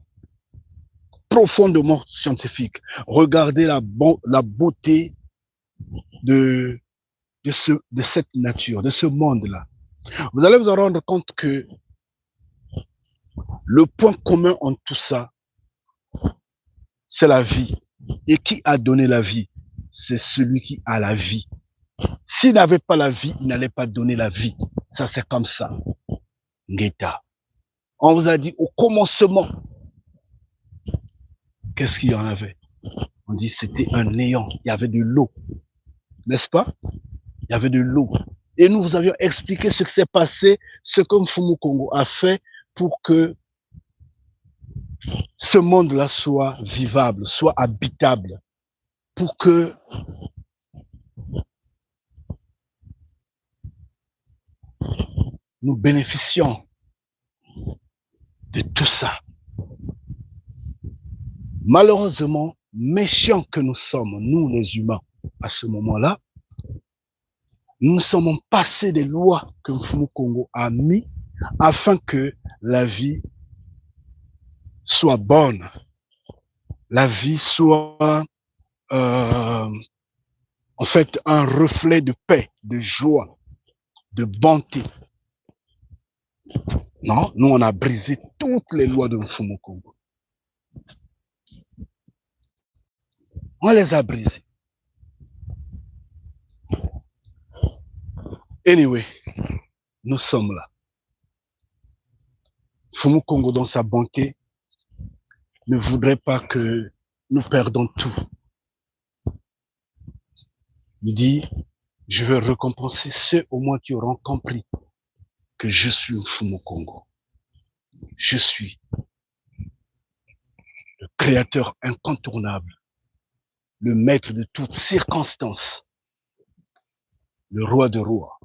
Profondément scientifique. Regardez la beauté de cette nature, de ce monde-là. Vous allez vous en rendre compte que le point commun en tout ça, c'est la vie. Et qui a donné la vie? C'est celui qui a la vie. S'il n'avait pas la vie, il n'allait pas donner la vie. Ça, c'est comme ça. Ngeta. On vous a dit au commencement, qu'est-ce qu'il y en avait? On dit c'était un néant. Il y avait de l'eau. N'est-ce pas? Il y avait de l'eau. Et nous vous avions expliqué ce qui s'est passé, ce que Mfumu Kongo a fait pour que ce monde-là soit vivable, soit habitable, pour que nous bénéficions de tout ça. Malheureusement, méchants que nous sommes, nous les humains, à ce moment-là, nous sommes passés des lois que Mfumu Kongo a mis afin que la vie soit bonne, la vie soit en fait un reflet de paix, de joie, de bonté. Non, nous on a brisé toutes les lois de Mfumu Kongo. On les a brisées. Anyway, nous sommes là. Mfumu Kongo dans sa bonté ne voudrait pas que nous perdons tout. Il dit, je veux récompenser ceux au moins qui auront compris que je suis Mfumu Kongo. Je suis le créateur incontournable, le maître de toutes circonstances, le roi de rois.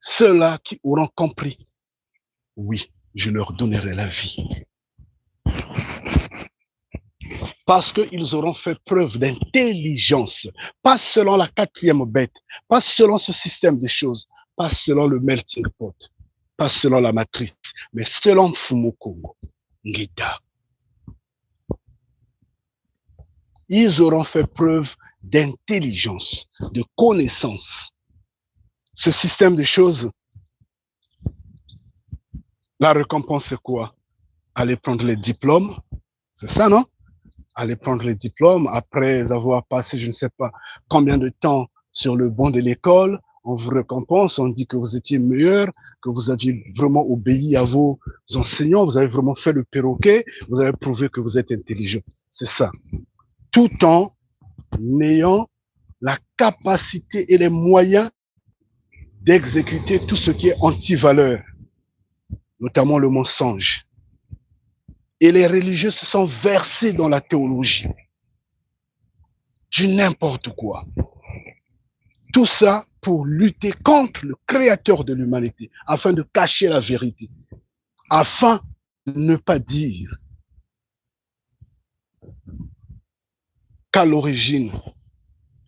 Ceux-là qui auront compris, oui, je leur donnerai la vie. Parce qu'ils auront fait preuve d'intelligence, pas selon la quatrième bête, pas selon ce système de choses, pas selon le melting pot, pas selon la matrice, mais selon Mfumu Kongo, Ngita. Ils auront fait preuve d'intelligence, de connaissance. Ce système de choses, la récompense c'est quoi? Aller prendre les diplômes, c'est ça, non? Aller prendre les diplômes après avoir passé je ne sais pas combien de temps sur le banc de l'école, on vous récompense, on dit que vous étiez meilleur, que vous aviez vraiment obéi à vos enseignants, vous avez vraiment fait le perroquet, vous avez prouvé que vous êtes intelligent. C'est ça. Tout en ayant la capacité et les moyens d'exécuter tout ce qui est anti-valeur, notamment le mensonge. Et les religieux se sont versés dans la théologie du n'importe quoi. Tout ça pour lutter contre le créateur de l'humanité, afin de cacher la vérité, afin de ne pas dire qu'à l'origine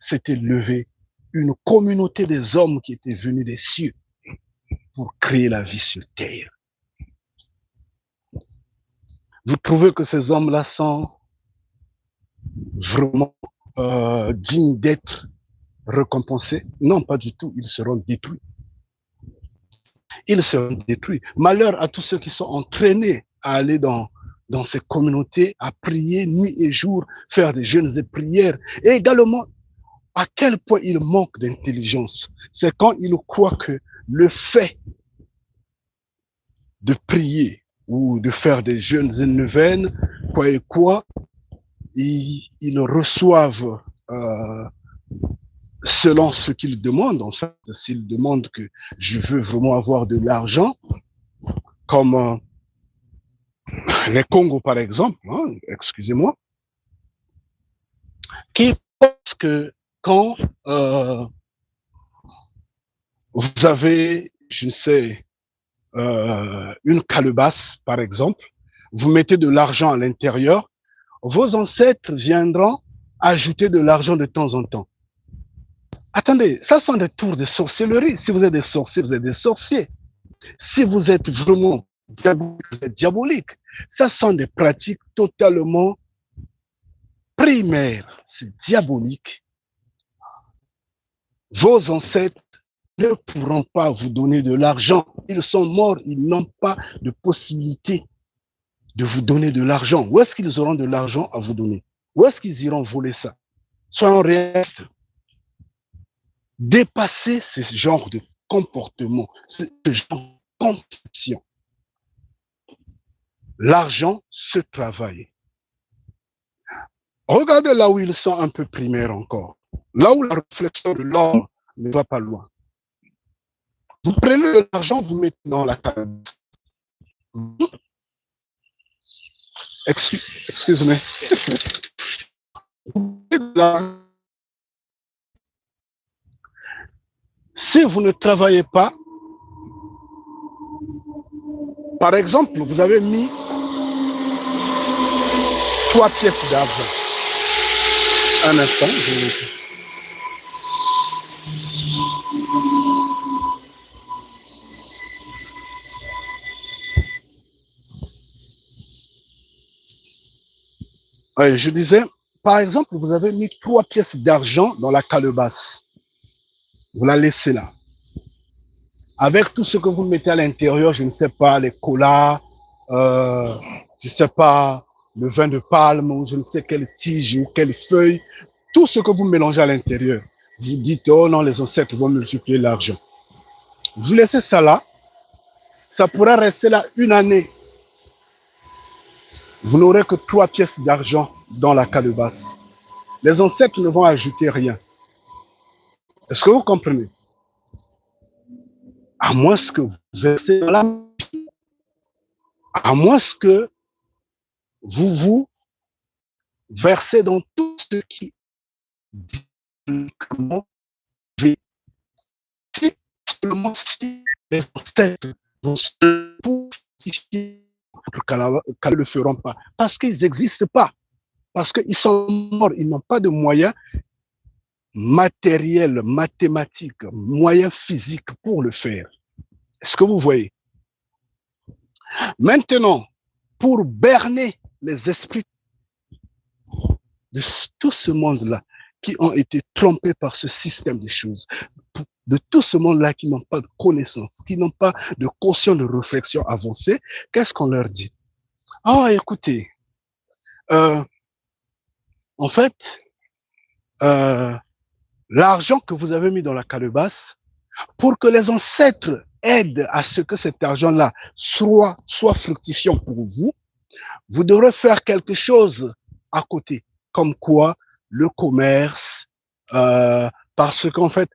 s'était levée une communauté des hommes qui étaient venus des cieux pour créer la vie sur terre. Vous trouvez que ces hommes-là sont vraiment dignes d'être récompensés? Non, pas du tout. Ils seront détruits. Ils seront détruits. Malheur à tous ceux qui sont entraînés à aller dans ces communautés, à prier nuit et jour, faire des jeûnes et prières. Et également, à quel point ils manquent d'intelligence. C'est quand ils croient que le fait de prier ou de faire des jeûnes et neuvaines, quoi et quoi, ils reçoivent selon ce qu'ils demandent. En fait, s'ils demandent que je veux vraiment avoir de l'argent, comme les Congos par exemple, hein, excusez-moi, qui pensent que quand vous avez, je ne sais, une calebasse par exemple, vous mettez de l'argent à l'intérieur, vos ancêtres viendront ajouter de l'argent de temps en temps. Attendez, ça sont des tours de sorcellerie. Si vous êtes des sorciers, vous êtes des sorciers. Si vous êtes vraiment diabolique, vous êtes diabolique. Ça sont des pratiques totalement primaires. C'est diabolique. Vos ancêtres ne pourront pas vous donner de l'argent. Ils sont morts, ils n'ont pas de possibilité de vous donner de l'argent. Où est-ce qu'ils auront de l'argent à vous donner? Où est-ce qu'ils iront voler ça? Soyons réalistes. Dépasser ce genre de comportement, ce genre de conception. L'argent se travaille. Regardez là où ils sont un peu primaires encore. Là où la réflexion de l'or ne va pas loin. Vous prenez de l'argent, vous mettez dans la calebasse. Excuse-moi. Si vous ne travaillez pas, par exemple, vous avez mis 3 pièces d'argent. Un instant, je vais... Oui, je disais, par exemple, vous avez mis 3 pièces d'argent dans la calebasse. Vous la laissez là. Avec tout ce que vous mettez à l'intérieur, je ne sais pas, les colas, je ne sais pas, le vin de palme, ou je ne sais quelle tige ou quelle feuille, tout ce que vous mélangez à l'intérieur. Vous dites, oh non, les ancêtres vont multiplier l'argent. Vous laissez ça là, ça pourrait rester là une année. vous n'aurez que 3 pièces d'argent dans la calebasse. Les ancêtres ne vont ajouter rien. Est-ce que vous comprenez? À moins que vous versez dans la... À moins que vous versez dans tout ce qui dit comment si seulement si les ancêtres vont se justifier qu'elles ne le feront pas. Parce qu'ils n'existent pas. Parce qu'ils sont morts. Ils n'ont pas de moyens matériels, mathématiques, moyens physiques pour le faire. Est-ce que vous voyez? Maintenant, pour berner les esprits de tout ce monde-là qui ont été trompés par ce système de choses, de tout ce monde-là qui n'ont pas de connaissance, qui n'ont pas de conscience de réflexion avancée, qu'est-ce qu'on leur dit? Ah, écoutez, en fait, l'argent que vous avez mis dans la calebasse, pour que les ancêtres aident à ce que cet argent-là soit fructifiant pour vous, vous devrez faire quelque chose à côté, comme quoi le commerce, parce qu'en fait,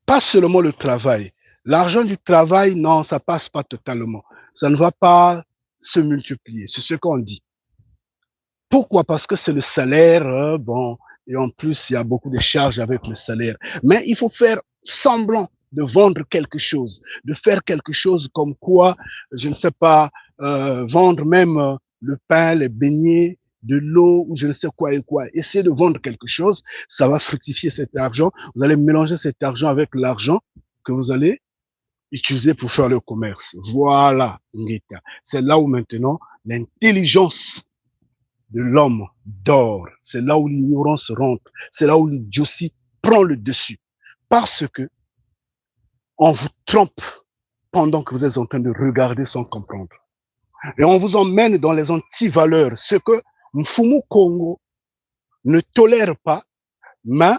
pas seulement le travail. L'argent du travail, non, ça passe pas totalement. Ça ne va pas se multiplier. C'est ce qu'on dit. Pourquoi? Parce que c'est le salaire, bon, et en plus, il y a beaucoup de charges avec le salaire. Mais il faut faire semblant de vendre quelque chose, de faire quelque chose comme quoi, je ne sais pas, vendre même le pain, les beignets, de l'eau ou je ne sais quoi et quoi. Essayez de vendre quelque chose, ça va fructifier cet argent. Vous allez mélanger cet argent avec l'argent que vous allez utiliser pour faire le commerce. Voilà, Ngita. C'est là où maintenant l'intelligence de l'homme dort. C'est là où l'ignorance rentre. C'est là où l'idiotie prend le dessus. Parce que on vous trompe pendant que vous êtes en train de regarder sans comprendre. Et on vous emmène dans les antivaleurs, ce que Mfumu Congo ne tolère pas, mais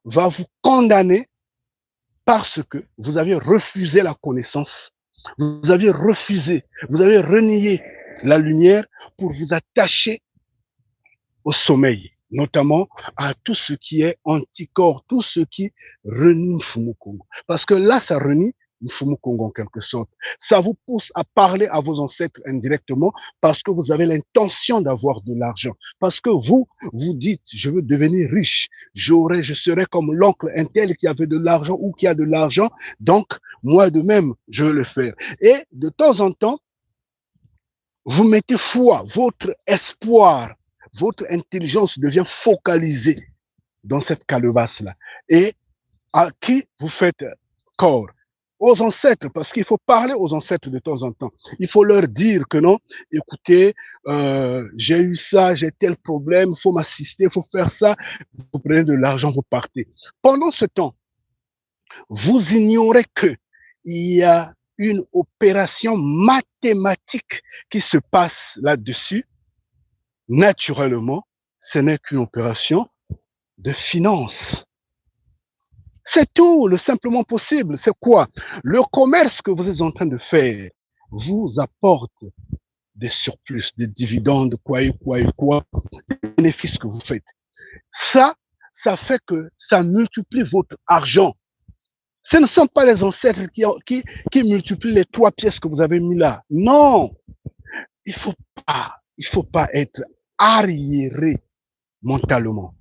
va vous condamner parce que vous avez refusé la connaissance, vous avez refusé, vous avez renié la lumière pour vous attacher au sommeil, notamment à tout ce qui est anticorps, tout ce qui renie Mfumu Congo. Parce que là, ça renie Mfumu Congo en quelque sorte. Ça vous pousse à parler à vos ancêtres indirectement parce que vous avez l'intention d'avoir de l'argent. Parce que vous dites, je veux devenir riche, je serai comme l'oncle Intel qui avait de l'argent ou qui a de l'argent, donc moi de même, je veux le faire. Et de temps en temps, vous mettez foi, votre espoir, votre intelligence devient focalisée dans cette calebasse-là. Et à qui vous faites corps? Aux ancêtres, parce qu'il faut parler aux ancêtres de temps en temps. Il faut leur dire que non, écoutez, j'ai eu ça, j'ai tel problème, il faut m'assister, il faut faire ça. Vous prenez de l'argent, vous partez. Pendant ce temps, vous ignorez que il y a une opération mathématique qui se passe là-dessus. Naturellement, ce n'est qu'une opération de finance. C'est tout, le simplement possible. C'est quoi? Le commerce que vous êtes en train de faire vous apporte des surplus, des dividendes, quoi, des bénéfices que vous faites. Ça fait que ça multiplie votre argent. Ce ne sont pas les ancêtres qui multiplient les 3 pièces que vous avez mis là. Non, il faut pas être arriéré mentalement.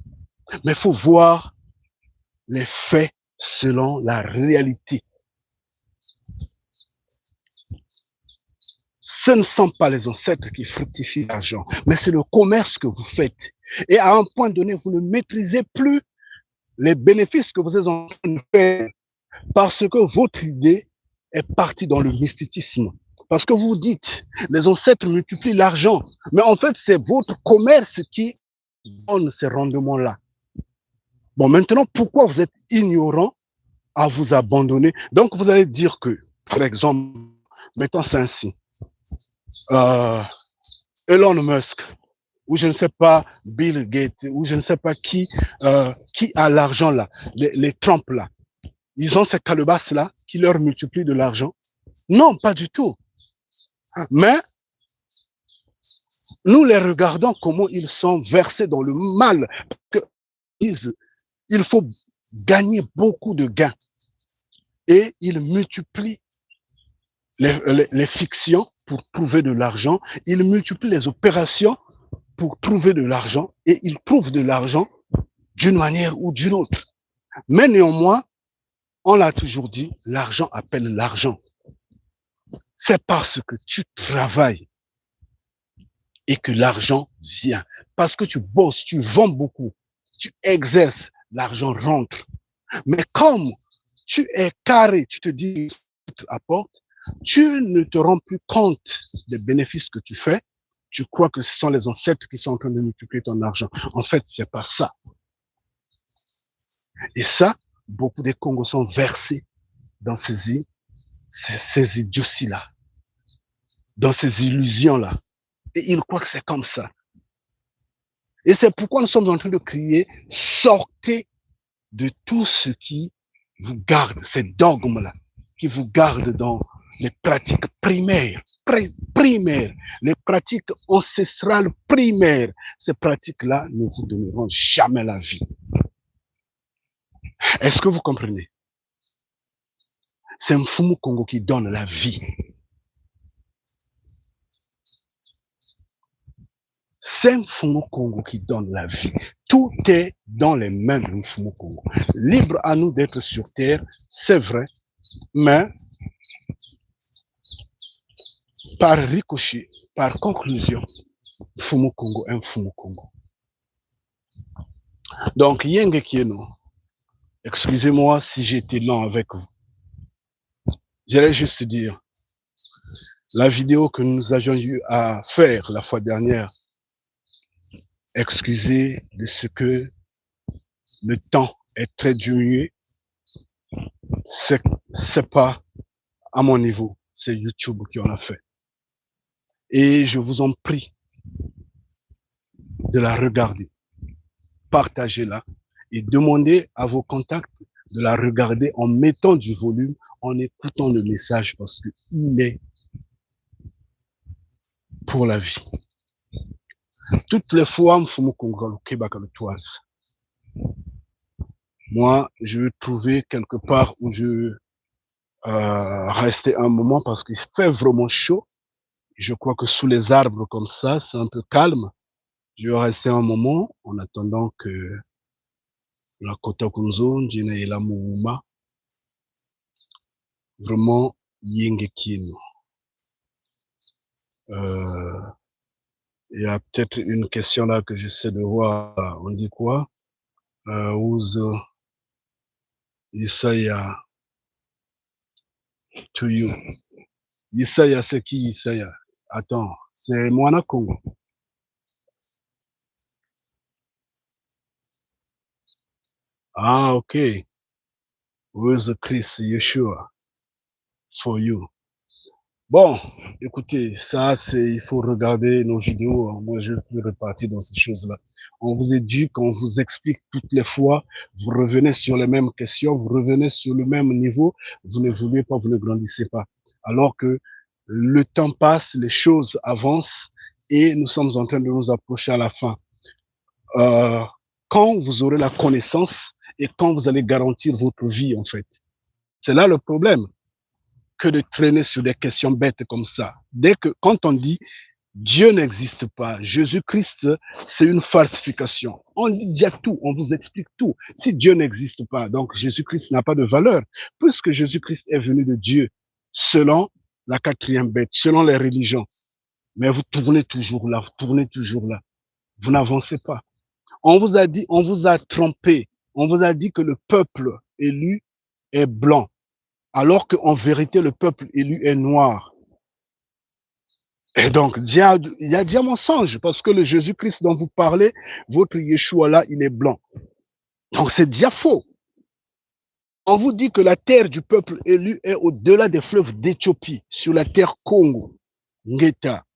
Mais il faut voir les faits selon la réalité. Ce ne sont pas les ancêtres qui fructifient l'argent, mais c'est le commerce que vous faites. Et à un point donné, vous ne maîtrisez plus les bénéfices que vous êtes en train de faire parce que votre idée est partie dans le mysticisme. Parce que vous dites, les ancêtres multiplient l'argent, mais en fait, c'est votre commerce qui donne ces rendements-là. Bon, maintenant, pourquoi vous êtes ignorant à vous abandonner? Donc, vous allez dire que, par exemple, mettons ça ainsi, Elon Musk, ou je ne sais pas, Bill Gates, ou je ne sais pas qui a l'argent là, les Trump là, ils ont ces calebasses là qui leur multiplient de l'argent? Non, pas du tout. Mais nous les regardons comment ils sont versés dans le mal. Parce que il faut gagner beaucoup de gains. Et ils multiplient les fictions pour trouver de l'argent. Ils multiplient les opérations pour trouver de l'argent. Et ils trouvent de l'argent d'une manière ou d'une autre. Mais néanmoins, on l'a toujours dit, l'argent appelle l'argent. C'est parce que tu travailles et que l'argent vient. Parce que tu bosses, tu vends beaucoup, tu exerces, l'argent rentre. Mais comme tu es carré, tu te dis, tu apportes, tu ne te rends plus compte des bénéfices que tu fais. Tu crois que ce sont les ancêtres qui sont en train de multiplier ton argent. En fait, c'est pas ça. Et ça, beaucoup des Congos sont versés dans ces idioties-là, dans ces illusions-là. Et ils croient que c'est comme ça. Et c'est pourquoi nous sommes en train de crier, sortez de tout ce qui vous garde, ces dogmes-là, qui vous gardent dans les pratiques primaires, les pratiques ancestrales primaires. Ces pratiques-là ne vous donneront jamais la vie. Est-ce que vous comprenez? C'est Mfumu Congo qui donne la vie. C'est Mfumu Congo qui donne la vie. Tout est dans les mains de Mfumu Congo. Libre à nous d'être sur terre, c'est vrai, mais par ricochet, par conclusion, Mfumu Congo est Mfumu Congo. Donc, Yenge Kieno, excusez-moi si j'étais lent avec vous. J'allais juste dire, la vidéo que nous avions eu à faire la fois dernière, excusez de ce que le temps est très diminué, c'est pas à mon niveau, c'est YouTube qui en a fait. Et je vous en prie de la regarder, partagez-la et demandez à vos contacts de la regarder en mettant du volume, en écoutant le message parce qu'il est pour la vie. Toutes les fois, moi, je veux trouver quelque part où je rester un moment parce qu'il fait vraiment chaud. Je crois que sous les arbres comme ça, c'est un peu calme. Je vais rester un moment en attendant que la Kota Kunzo, Njina et la Mouma, vraiment Yengekino. Il y a peut-être une question là que j'essaie de voir. On dit quoi? Uzo Isaya to you. Isaya, c'est qui Isaya? Attends, c'est Moana Congo. Ah, ok. Uzo Chris Yeshua for you. Bon, écoutez, ça, il faut regarder nos vidéos. Moi, je suis reparti dans ces choses-là. On vous éduque, on vous explique toutes les fois. Vous revenez sur les mêmes questions, vous revenez sur le même niveau. Vous n'évoluez pas, vous ne grandissez pas. Alors que le temps passe, les choses avancent et nous sommes en train de nous approcher à la fin. Quand vous aurez la connaissance et quand vous allez garantir votre vie, en fait. C'est là le problème. Que de traîner sur des questions bêtes comme ça. Quand on dit Dieu n'existe pas, Jésus-Christ, c'est une falsification. On dit déjà tout, on vous explique tout. Si Dieu n'existe pas, donc Jésus-Christ n'a pas de valeur, puisque Jésus-Christ est venu de Dieu, selon la quatrième bête, selon les religions. Mais vous tournez toujours là, vous tournez toujours là. Vous n'avancez pas. On vous a dit, on vous a trompé. On vous a dit que le peuple élu est blanc. Alors qu'en vérité, le peuple élu est noir. Et donc, il y a déjà mensonge, parce que le Jésus-Christ dont vous parlez, votre Yeshua là, il est blanc. Donc, c'est déjà faux. On vous dit que la terre du peuple élu est au-delà des fleuves d'Éthiopie, sur la terre Congo, Ngeta.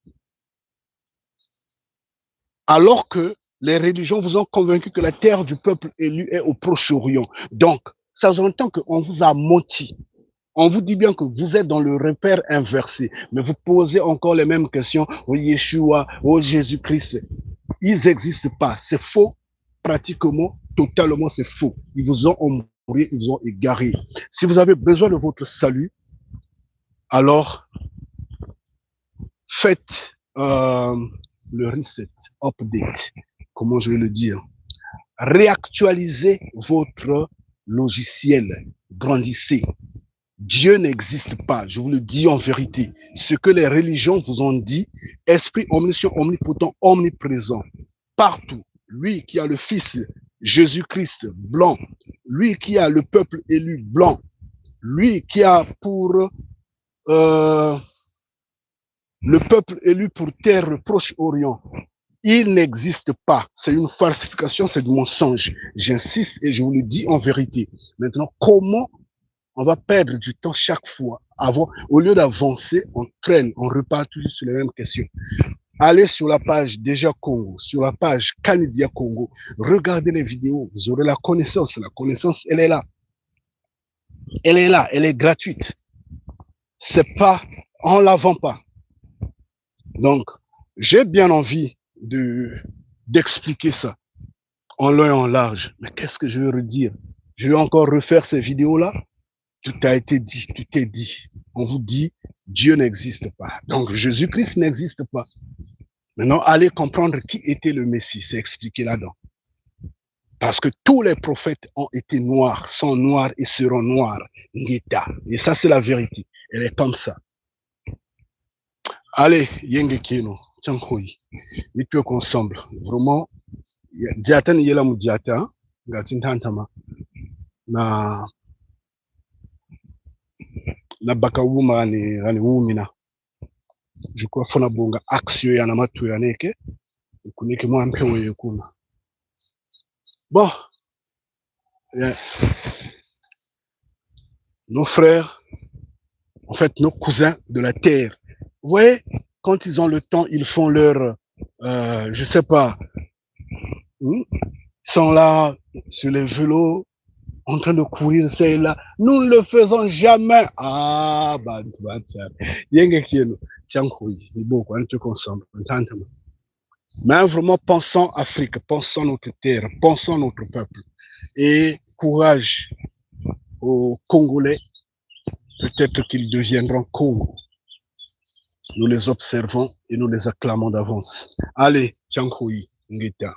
Alors que les religions vous ont convaincu que la terre du peuple élu est au Proche-Orient. Donc, ça s'entend qu'on vous a menti. On vous dit bien que vous êtes dans le repère inversé, mais vous posez encore les mêmes questions. Oh Yeshua, oh Jésus-Christ. Ils n'existent pas. C'est faux. Pratiquement, totalement, c'est faux. Ils vous ont embrouillé, ils vous ont égaré. Si vous avez besoin de votre salut, alors faites le reset, update. Comment je vais le dire? Réactualisez votre logiciel. Grandissez. Dieu n'existe pas, je vous le dis en vérité. Ce que les religions vous ont dit, esprit omniscient, omnipotent, omniprésent, partout. Lui qui a le Fils, Jésus-Christ, blanc. Lui qui a le peuple élu, blanc. Lui qui a pour le peuple élu pour terre Proche-Orient. Il n'existe pas. C'est une falsification, c'est du mensonge. J'insiste et je vous le dis en vérité. Maintenant, comment on va perdre du temps chaque fois au lieu d'avancer, on traîne, on repart toujours sur les mêmes questions. Allez sur la page Déjà Congo, sur la page Kanidia Congo, regardez les vidéos, vous aurez la connaissance. La connaissance, elle est là. Elle est là, elle est gratuite. C'est pas, on la vend pas. Donc, j'ai bien envie d'expliquer ça en long et en large. Mais qu'est-ce que je veux redire? Je vais encore refaire ces vidéos-là. Tout a été dit, tout est dit. On vous dit, Dieu n'existe pas. Donc, Jésus-Christ n'existe pas. Maintenant, allez comprendre qui était le Messie. C'est expliqué là-dedans. Parce que tous les prophètes ont été noirs, sont noirs et seront noirs. Ngeta. Et ça, c'est la vérité. Elle est comme ça. Allez, Yenge Keno, Tchankoi. Nous tous ensemble. Vraiment, Diatan Yela Moudiata, Gatintantama. Na Bakawuma ni Wumina. Je crois fona bonga action ya na matu ya neke kunike mwampe wewe kuna bon nos frères, en fait nos cousins de la terre, vous voyez, quand ils ont le temps, ils font leur je sais pas, ils sont là sur les vélos en train de courir c'est là, nous ne le faisons jamais. Ah bah yenge kieno tchankoi ni beaucoup on te consomme entendez. Mais vraiment, pensons Afrique, pensons notre terre, pensons notre peuple. Et courage aux Congolais, peut-être qu'ils deviendront Congo. Nous les observons et nous les acclamons d'avance. Allez, Tchankoi, Ngeta.